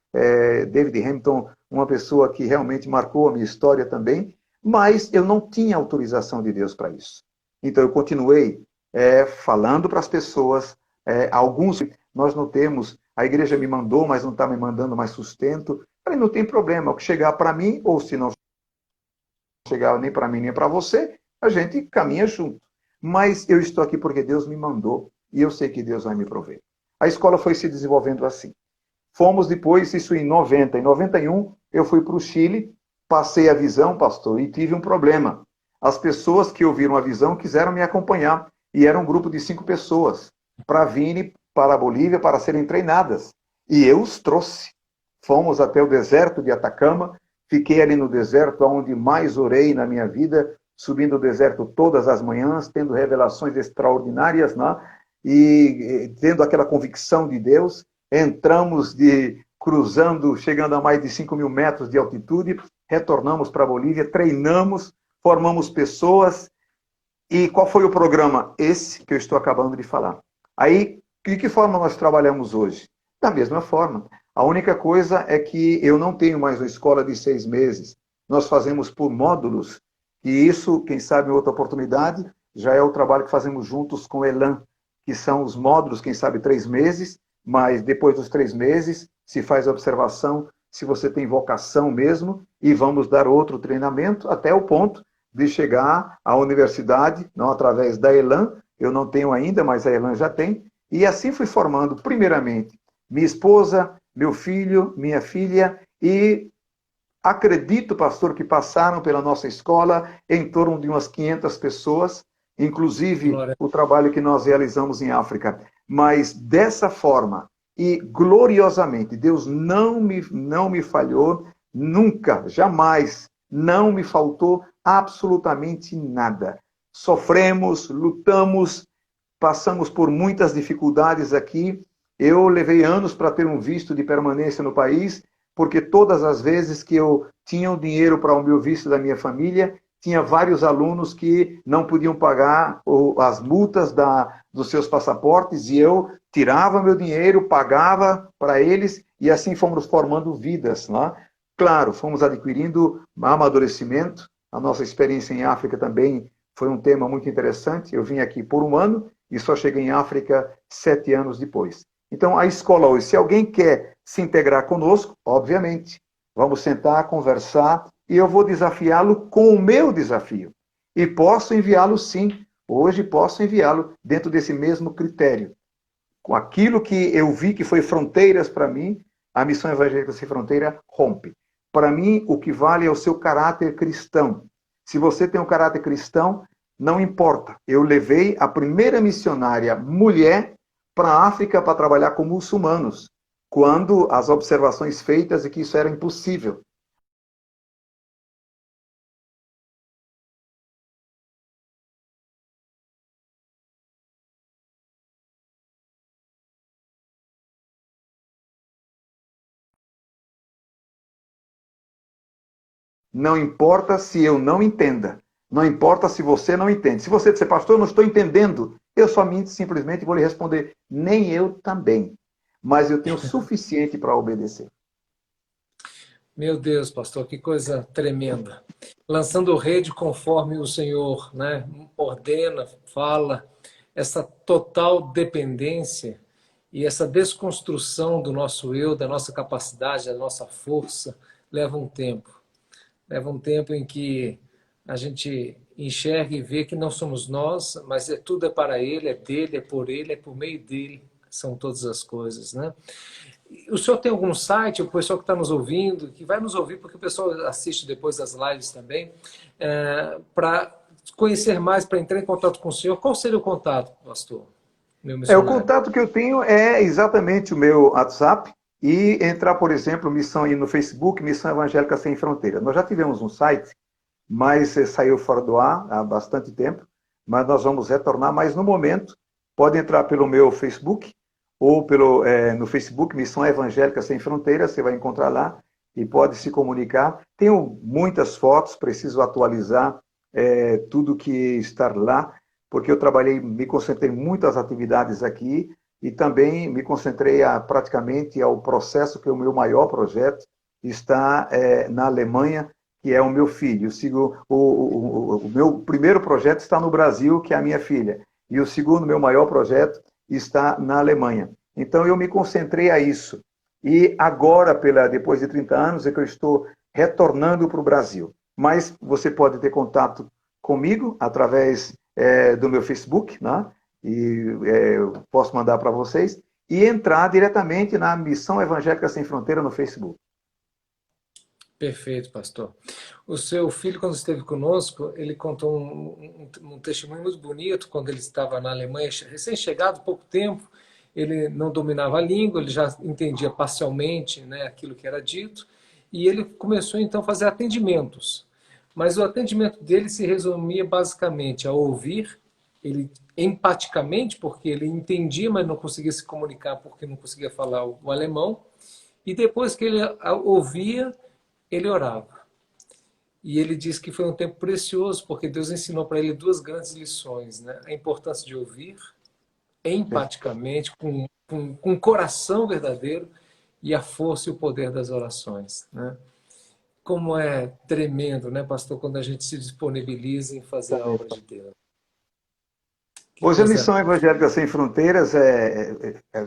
David Hamilton, uma pessoa que realmente marcou a minha história também, mas eu não tinha autorização de Deus para isso. Então eu continuei falando para as pessoas, alguns nós não temos, a igreja me mandou, mas não está me mandando mais sustento. Falei, não tem problema, o que chegar para mim, ou se não chegar nem para mim nem para você, a gente caminha junto. Mas eu estou aqui porque Deus me mandou e eu sei que Deus vai me prover. A escola foi se desenvolvendo assim. Fomos depois, isso em 90. Em 91, eu fui para o Chile, passei a visão, pastor, e tive um problema. As pessoas que ouviram a visão quiseram me acompanhar, e era um grupo de 5 pessoas, para virem para a Bolívia para serem treinadas. E eu os trouxe. Fomos até o deserto de Atacama, fiquei ali no deserto, onde mais orei na minha vida, subindo o deserto todas as manhãs, tendo revelações extraordinárias, né? E tendo aquela convicção de Deus. Entramos cruzando, chegando a mais de 5.000 metros de altitude, retornamos para a Bolívia, treinamos, formamos pessoas. E qual foi o programa? Esse que eu estou acabando de falar. Aí, de que forma nós trabalhamos hoje? Da mesma forma. A única coisa é que eu não tenho mais uma escola de 6 meses. Nós fazemos por módulos. E isso, quem sabe, em outra oportunidade, já é o trabalho que fazemos juntos com o Elan, que são os módulos, quem sabe, 3 meses, mas depois dos 3 meses se faz a observação se você tem vocação mesmo e vamos dar outro treinamento até o ponto de chegar à universidade, não através da Elan, eu não tenho ainda, mas a Elan já tem, e assim fui formando, primeiramente, minha esposa, meu filho, minha filha, e acredito, pastor, que passaram pela nossa escola em torno de umas 500 pessoas, inclusive Glória. O trabalho que nós realizamos em África. Mas dessa forma, e gloriosamente, Deus não me falhou, nunca, jamais, não me faltou absolutamente nada. Sofremos, lutamos, passamos por muitas dificuldades aqui. Eu levei anos para ter um visto de permanência no país, porque todas as vezes que eu tinha o dinheiro para o meu visto da minha família, tinha vários alunos que não podiam pagar as multas dos seus passaportes, e eu tirava meu dinheiro, pagava para eles, e assim fomos formando vidas. Né? Claro, fomos adquirindo amadurecimento. A nossa experiência em África também foi um tema muito interessante. Eu vim aqui por 1 ano e só cheguei em África 7 anos depois. Então, a escola hoje, se alguém quer se integrar conosco, obviamente, vamos sentar, conversar, e eu vou desafiá-lo com o meu desafio. E posso enviá-lo, sim. Hoje posso enviá-lo dentro desse mesmo critério. Com aquilo que eu vi que foi fronteiras para mim, a Missão Evangélica Sem Fronteira rompe. Para mim, o que vale é o seu caráter cristão. Se você tem um caráter cristão, não importa. Eu levei a primeira missionária mulher para a África para trabalhar com muçulmanos, quando as observações feitas e que isso era impossível. Não importa se eu não entenda. Não importa se você não entende. Se você disser, pastor, eu não estou entendendo, eu simplesmente vou lhe responder, nem eu também. Mas eu tenho o suficiente para obedecer. Meu Deus, pastor, que coisa tremenda. Lançando rede conforme o Senhor, né, ordena, fala, essa total dependência. E essa desconstrução do nosso eu, da nossa capacidade, da nossa força, leva um tempo. Leva um tempo em que a gente enxerga e vê que não somos nós, mas tudo é para Ele, é dele, é por Ele, é por meio dele, são todas as coisas, né? O senhor tem algum site, o pessoal que está nos ouvindo, que vai nos ouvir, porque o pessoal assiste depois das lives também, para conhecer mais, para entrar em contato com o senhor, qual seria o contato, pastor, meu O missionário? contato que eu tenho é exatamente o meu WhatsApp e entrar, por exemplo, missão aí no Facebook, Missão Evangélica Sem Fronteira. Nós já tivemos um site, mas saiu fora do ar há bastante tempo, mas nós vamos retornar, mas no momento pode entrar pelo meu Facebook ou no Facebook Missão Evangélica Sem Fronteira, você vai encontrar lá e pode se comunicar. Tenho muitas fotos, preciso atualizar tudo que está lá, porque eu trabalhei, me concentrei em muitas atividades aqui e também me concentrei praticamente ao processo que o meu maior projeto está na Alemanha, que é o meu filho. O meu primeiro projeto está no Brasil, que é a minha filha, e o segundo, meu maior projeto, está na Alemanha. Então eu me concentrei a isso. E agora, depois de 30 anos, é que eu estou retornando para o Brasil. Mas você pode ter contato comigo através do meu Facebook, né? E eu posso mandar para vocês, e entrar diretamente na Missão Evangélica Sem Fronteira no Facebook. Perfeito, pastor. O seu filho, quando esteve conosco, ele contou um testemunho muito bonito quando ele estava na Alemanha, recém-chegado, pouco tempo, ele não dominava a língua, ele já entendia parcialmente, né, aquilo que era dito, e ele começou então a fazer atendimentos. Mas o atendimento dele se resumia basicamente a ouvir, ele empaticamente, porque ele entendia, mas não conseguia se comunicar porque não conseguia falar o alemão, e depois que ele ouvia, ele orava. E ele disse que foi um tempo precioso, porque Deus ensinou para ele duas grandes lições, né? A importância de ouvir empaticamente, com coração verdadeiro, e a força e o poder das orações, né? Como é tremendo, né, pastor, quando a gente se disponibiliza em fazer a obra de Deus. Que Hoje a coisa. Missão Evangélica Sem Fronteiras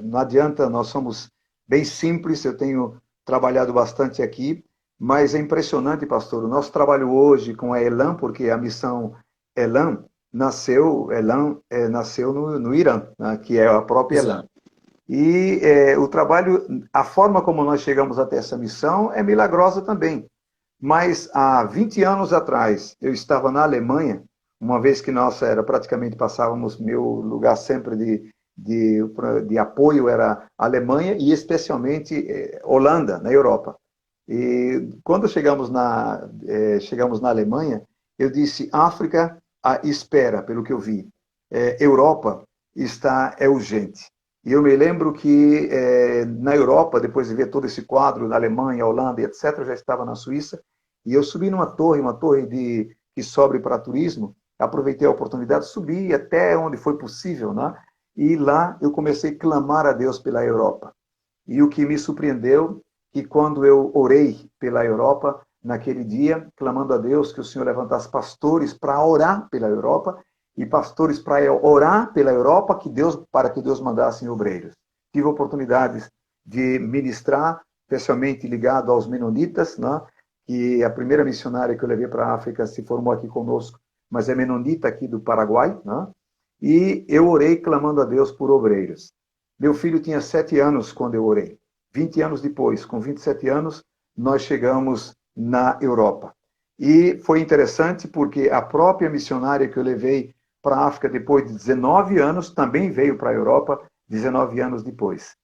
não adianta, nós somos bem simples, eu tenho trabalhado bastante aqui, mas é impressionante, pastor, o nosso trabalho hoje com a Elan, porque a missão Elan nasceu no Irã, né, que é a própria Elan. Exato. E o trabalho, a forma como nós chegamos até essa missão é milagrosa também. Mas há 20 anos atrás, eu estava na Alemanha, uma vez que nós praticamente passávamos, meu lugar sempre de apoio era a Alemanha e especialmente Holanda, na Europa. E quando chegamos na Alemanha, eu disse, África, espera, pelo que eu vi. Europa é urgente. E eu me lembro que na Europa, depois de ver todo esse quadro, na Alemanha, Holanda, etc., eu já estava na Suíça, e eu subi numa torre, que sobe para turismo, aproveitei a oportunidade, subi até onde foi possível, né? E lá eu comecei a clamar a Deus pela Europa. E o que me surpreendeu, que quando eu orei pela Europa, naquele dia, clamando a Deus que o Senhor levantasse pastores para orar pela Europa, e pastores para orar pela Europa, para que Deus mandasse obreiros. Tive oportunidades de ministrar, especialmente ligado aos menonitas, né? Que a primeira missionária que eu levei para a África se formou aqui conosco, mas é menonita aqui do Paraguai, né? E eu orei clamando a Deus por obreiros. Meu filho tinha 7 anos quando eu orei. 20 anos depois, com 27 anos, nós chegamos na Europa. E foi interessante porque a própria missionária que eu levei para a África depois de 19 anos também veio para a Europa 19 anos depois.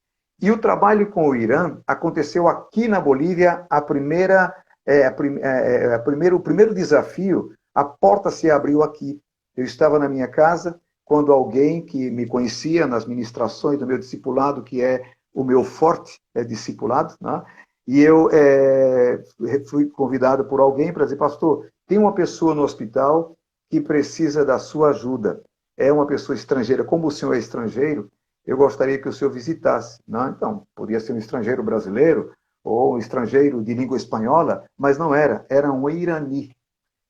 E o trabalho com o Irã aconteceu aqui na Bolívia, o primeiro desafio, a porta se abriu aqui. Eu estava na minha casa, quando alguém que me conhecia nas ministrações do meu discipulado, que é o meu forte discipulado, né? E eu fui convidado por alguém para dizer, pastor, tem uma pessoa no hospital que precisa da sua ajuda. É uma pessoa estrangeira. Como o senhor é estrangeiro, eu gostaria que o senhor visitasse. Não, então, podia ser um estrangeiro brasileiro ou um estrangeiro de língua espanhola, mas não era. Era um irani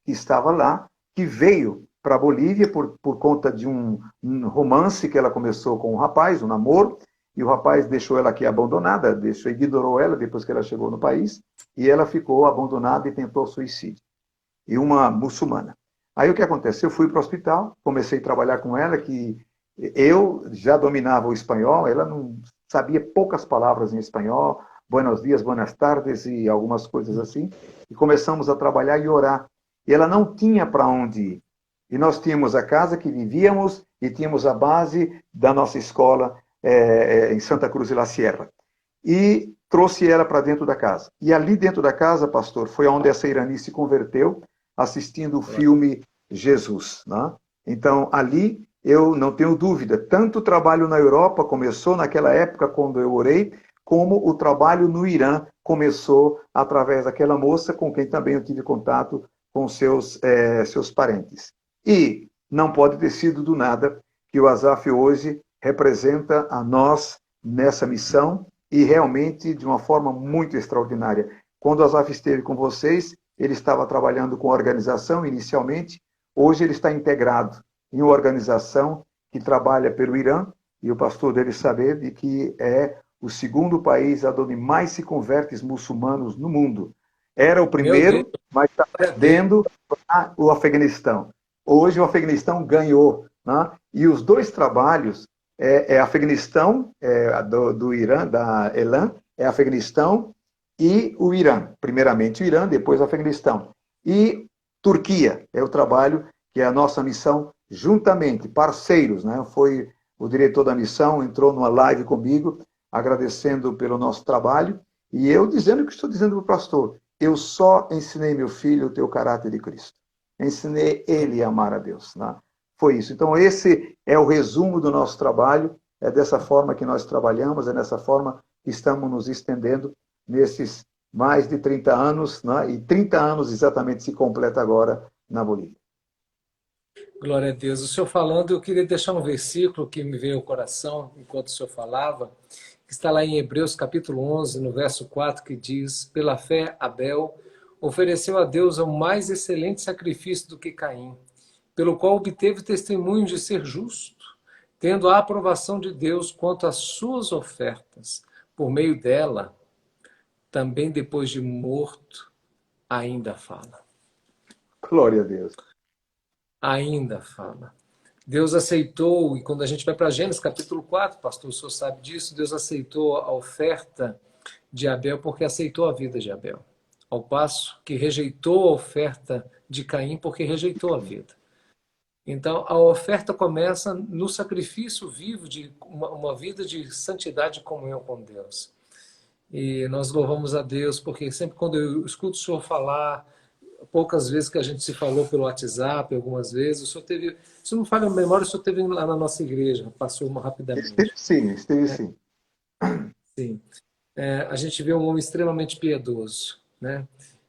que estava lá, que veio para a Bolívia por conta de um romance que ela começou com um rapaz, um namoro, e o rapaz deixou ela aqui abandonada, ignorou ela depois que ela chegou no país, e ela ficou abandonada e tentou suicídio. E uma muçulmana. Aí o que acontece? Eu fui para o hospital, comecei a trabalhar com ela, que eu já dominava o espanhol, ela não sabia poucas palavras em espanhol, buenos dias, buenas tardes e algumas coisas assim, e começamos a trabalhar e orar. E ela não tinha para onde ir. E nós tínhamos a casa que vivíamos e tínhamos a base da nossa escola em Santa Cruz de la Sierra. E trouxe ela para dentro da casa. E ali dentro da casa, pastor, foi onde essa irani se converteu, assistindo o filme Jesus. Né? Então, ali, eu não tenho dúvida, tanto o trabalho na Europa começou naquela época, quando eu orei, como o trabalho no Irã começou através daquela moça com quem também eu tive contato com seus parentes. E não pode ter sido do nada que o Azaf hoje representa a nós nessa missão e realmente de uma forma muito extraordinária. Quando o Azaf esteve com vocês, ele estava trabalhando com a organização inicialmente, hoje ele está integrado em uma organização que trabalha pelo Irã, e o pastor deve saber de que é o segundo país onde mais se convertem muçulmanos no mundo. Era o primeiro, mas está perdendo o Afeganistão. Hoje o Afeganistão ganhou. Né? E os dois trabalhos, Afeganistão, do Irã, da Elan, é Afeganistão e o Irã. Primeiramente o Irã, depois o Afeganistão. E Turquia é o trabalho que é a nossa missão juntamente, parceiros. Né? Foi o diretor da missão, entrou numa live comigo, agradecendo pelo nosso trabalho, e eu dizendo o que estou dizendo para o pastor, eu só ensinei meu filho o teu caráter de Cristo. Ensinei ele a amar a Deus. Né? Foi isso. Então, esse é o resumo do nosso trabalho, é dessa forma que nós trabalhamos, é dessa forma que estamos nos estendendo nesses mais de 30 anos, né? E 30 anos exatamente se completa agora na Bolívia. Glória a Deus. O senhor falando, eu queria deixar um versículo que me veio ao coração enquanto o senhor falava, que está lá em Hebreus capítulo 11, no verso 4, que diz: pela fé, Abel ofereceu a Deus o mais excelente sacrifício do que Caim, pelo qual obteve testemunho de ser justo, tendo a aprovação de Deus quanto às suas ofertas. Por meio dela, também depois de morto, ainda fala. Glória a Deus. Ainda fala. Deus aceitou, e quando a gente vai para Gênesis capítulo 4, pastor, o senhor sabe disso, Deus aceitou a oferta de Abel porque aceitou a vida de Abel. Ao passo que rejeitou a oferta de Caim porque rejeitou a vida. Então, a oferta começa no sacrifício vivo de uma vida de santidade e comunhão com Deus. E nós louvamos a Deus porque sempre quando eu escuto o senhor falar, poucas vezes que a gente se falou pelo WhatsApp, algumas vezes, o senhor teve, se não me falha a memória, o senhor teve lá na nossa igreja, passou rapidamente. Esteve sim. Sim. A gente vê um homem extremamente piedoso, né?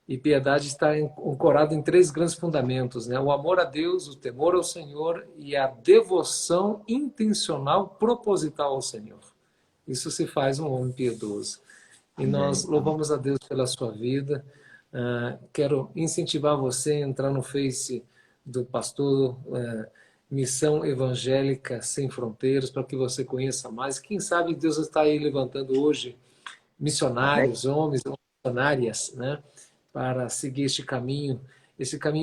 E piedade está ancorada em 3 grandes fundamentos, né? O amor a Deus, o temor ao Senhor e a devoção intencional, proposital ao Senhor. Isso se faz um homem piedoso. E nós louvamos a Deus pela sua vida. Quero incentivar você a entrar no Face do pastor Missão Evangélica Sem Fronteiras, para que você conheça mais. Quem sabe Deus está aí levantando hoje missionários, homens, missionárias, né, para seguir este caminho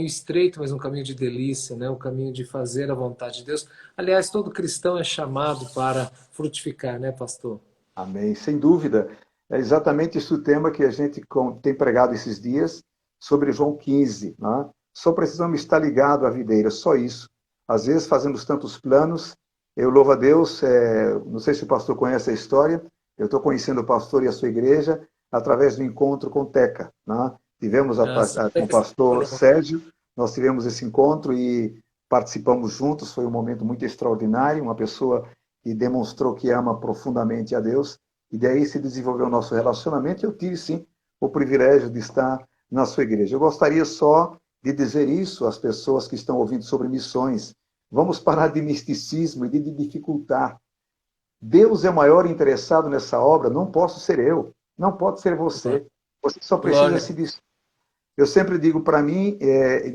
estreito, mas um caminho de delícia, né, um caminho de fazer a vontade de Deus. Aliás, todo cristão é chamado para frutificar, né, pastor? Amém, sem dúvida. É exatamente esse o tema que a gente tem pregado esses dias sobre João 15. Né? Só precisamos estar ligados à videira, só isso. Às vezes fazemos tantos planos. Eu louvo a Deus, não sei se o pastor conhece a história, eu estou conhecendo o pastor e a sua igreja através do encontro com Teca. Né? Tivemos com o pastor Sérgio, nós tivemos esse encontro e participamos juntos, foi um momento muito extraordinário, uma pessoa que demonstrou que ama profundamente a Deus, e daí se desenvolveu o nosso relacionamento, e eu tive, sim, o privilégio de estar na sua igreja. Eu gostaria só de dizer isso às pessoas que estão ouvindo sobre missões. Vamos parar de misticismo e de dificultar. Deus é o maior interessado nessa obra, não posso ser eu, não pode ser você. Você só precisa se dispor. Eu sempre digo para mim,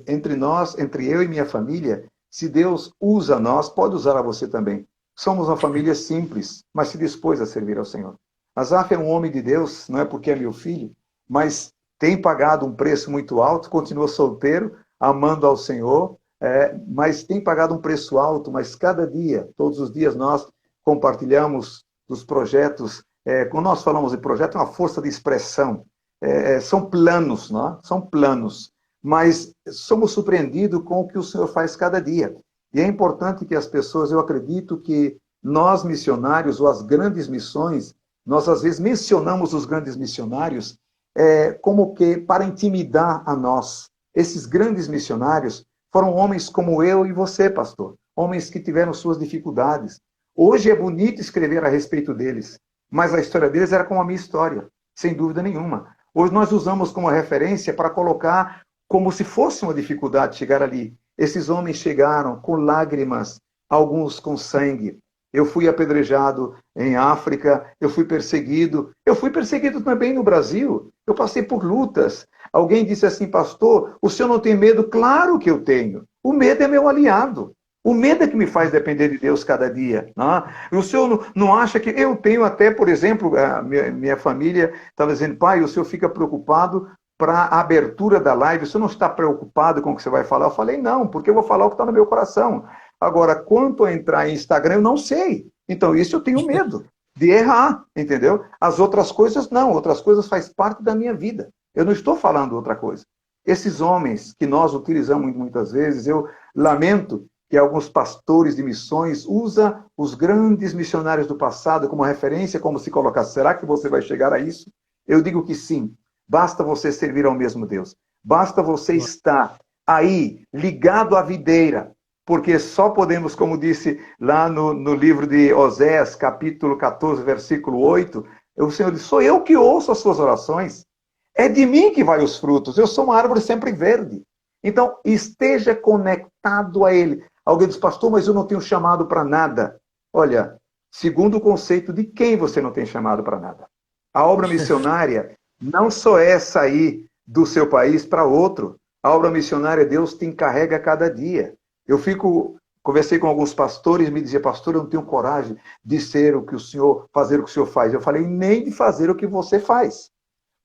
entre nós, entre eu e minha família, se Deus usa nós, pode usar a você também. Somos uma família simples, mas se dispôs a servir ao Senhor. Asaf é um homem de Deus, não é porque é meu filho, mas tem pagado um preço muito alto, continua solteiro, amando ao Senhor, mas tem pagado um preço alto, mas cada dia, todos os dias nós compartilhamos dos projetos. Quando nós falamos de projeto, é uma força de expressão. São planos, não é? São planos, mas somos surpreendidos com o que o Senhor faz cada dia. E é importante que as pessoas, eu acredito que nós missionários, ou as grandes missões, nós às vezes mencionamos os grandes missionários como que para intimidar a nós. Esses grandes missionários foram homens como eu e você, pastor. Homens que tiveram suas dificuldades. Hoje é bonito escrever a respeito deles, mas a história deles era como a minha história, sem dúvida nenhuma. Hoje nós usamos como referência para colocar como se fosse uma dificuldade chegar ali. Esses homens chegaram com lágrimas, alguns com sangue. Eu fui apedrejado em África, eu fui perseguido também no Brasil. Eu passei por lutas. Alguém disse assim, pastor, o senhor não tem medo? Claro que eu tenho. O medo é meu aliado. O medo é que me faz depender de Deus cada dia. Não? E o senhor não acha que... Eu tenho até, por exemplo, a minha família estava dizendo, pai, o senhor fica preocupado para a abertura da live, o senhor não está preocupado com o que você vai falar? Eu falei, não, porque eu vou falar o que está no meu coração. Agora, quanto a entrar em Instagram, eu não sei. Então, isso eu tenho medo de errar, entendeu? As outras coisas, não. Outras coisas faz parte da minha vida. Eu não estou falando outra coisa. Esses homens que nós utilizamos muitas vezes, eu lamento que alguns pastores de missões usam os grandes missionários do passado como referência, como se colocasse, será que você vai chegar a isso? Eu digo que sim. Basta você servir ao mesmo Deus. Basta você estar aí, ligado à videira, porque só podemos, como disse lá no livro de Oséias, capítulo 14, versículo 8, o Senhor diz, sou eu que ouço as suas orações. É de mim que vai os frutos. Eu sou uma árvore sempre verde. Então, esteja conectado a Ele. Alguém diz, pastor, mas eu não tenho chamado para nada. Olha, segundo o conceito de quem você não tem chamado para nada. A obra missionária não só é sair do seu país para outro. A obra missionária, Deus te encarrega a cada dia. Conversei com alguns pastores e me dizia, pastor, eu não tenho coragem de ser o que o senhor, fazer o que o senhor faz. Eu falei, nem de fazer o que você faz.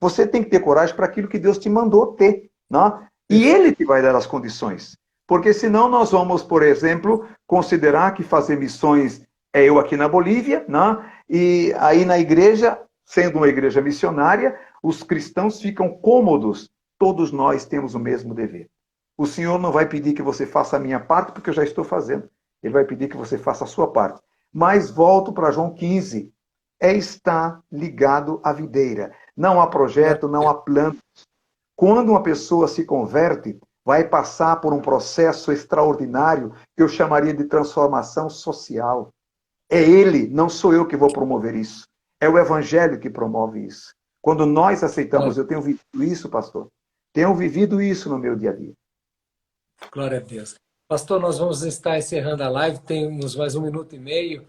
Você tem que ter coragem para aquilo que Deus te mandou ter. Não? E Ele te vai dar as condições. Porque senão nós vamos, por exemplo, considerar que fazer missões é eu aqui na Bolívia, não? E aí na igreja, sendo uma igreja missionária, os cristãos ficam cômodos. Todos nós temos o mesmo dever. O Senhor não vai pedir que você faça a minha parte, porque eu já estou fazendo. Ele vai pedir que você faça a sua parte. Mas volto para João 15. É estar ligado à videira. Não há projeto, não há plano. Quando uma pessoa se converte, vai passar por um processo extraordinário que eu chamaria de transformação social. É Ele, não sou eu que vou promover isso. É o Evangelho que promove isso. Quando nós aceitamos, eu tenho vivido isso, pastor. Tenho vivido isso no meu dia a dia. Glória a Deus. Pastor, nós vamos estar encerrando a live, temos mais 1 minuto e meio,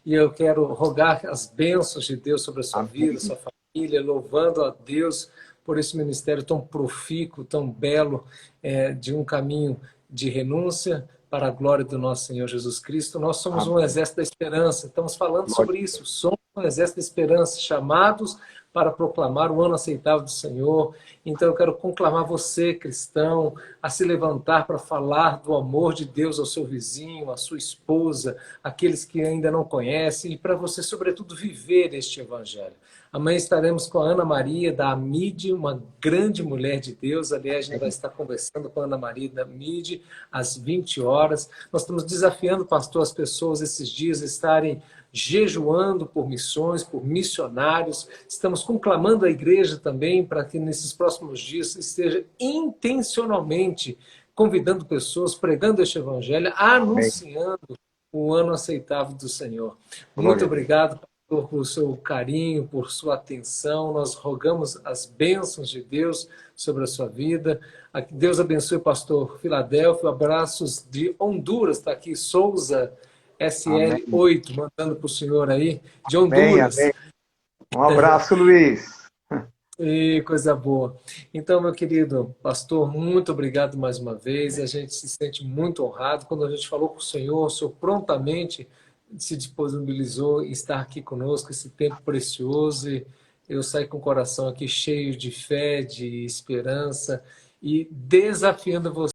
e eu quero rogar as bênçãos de Deus sobre a sua vida, sua família, louvando a Deus por esse ministério tão profícuo, tão belo, de um caminho de renúncia para a glória do nosso Senhor Jesus Cristo. Nós somos um exército da esperança, estamos falando sobre isso, somos um exército da esperança, chamados para proclamar o ano aceitável do Senhor. Então eu quero conclamar você, cristão, a se levantar para falar do amor de Deus ao seu vizinho, à sua esposa, aqueles que ainda não conhecem, e para você, sobretudo, viver este evangelho. Amanhã estaremos com a Ana Maria da AMID, uma grande mulher de Deus. Aliás, a gente vai estar conversando com a Ana Maria da AMID às 20 horas. Nós estamos desafiando, pastor, as pessoas esses dias a estarem jejuando por missões, por missionários. Estamos conclamando a igreja também para que nesses próximos dias esteja intencionalmente convidando pessoas, pregando este evangelho, anunciando o ano aceitável do Senhor. Muito obrigado, pastor, por seu carinho, por sua atenção. Nós rogamos as bênçãos de Deus sobre a sua vida. Deus abençoe o pastor Filadélfio. Abraços de Honduras, está aqui Souza SL8, mandando para o senhor aí, de Honduras. Amém. Um abraço, Luiz. E coisa boa. Então, meu querido pastor, muito obrigado mais uma vez. A gente se sente muito honrado. Quando a gente falou com o senhor prontamente se disponibilizou em estar aqui conosco, esse tempo precioso. E eu saio com o coração aqui cheio de fé, de esperança e desafiando você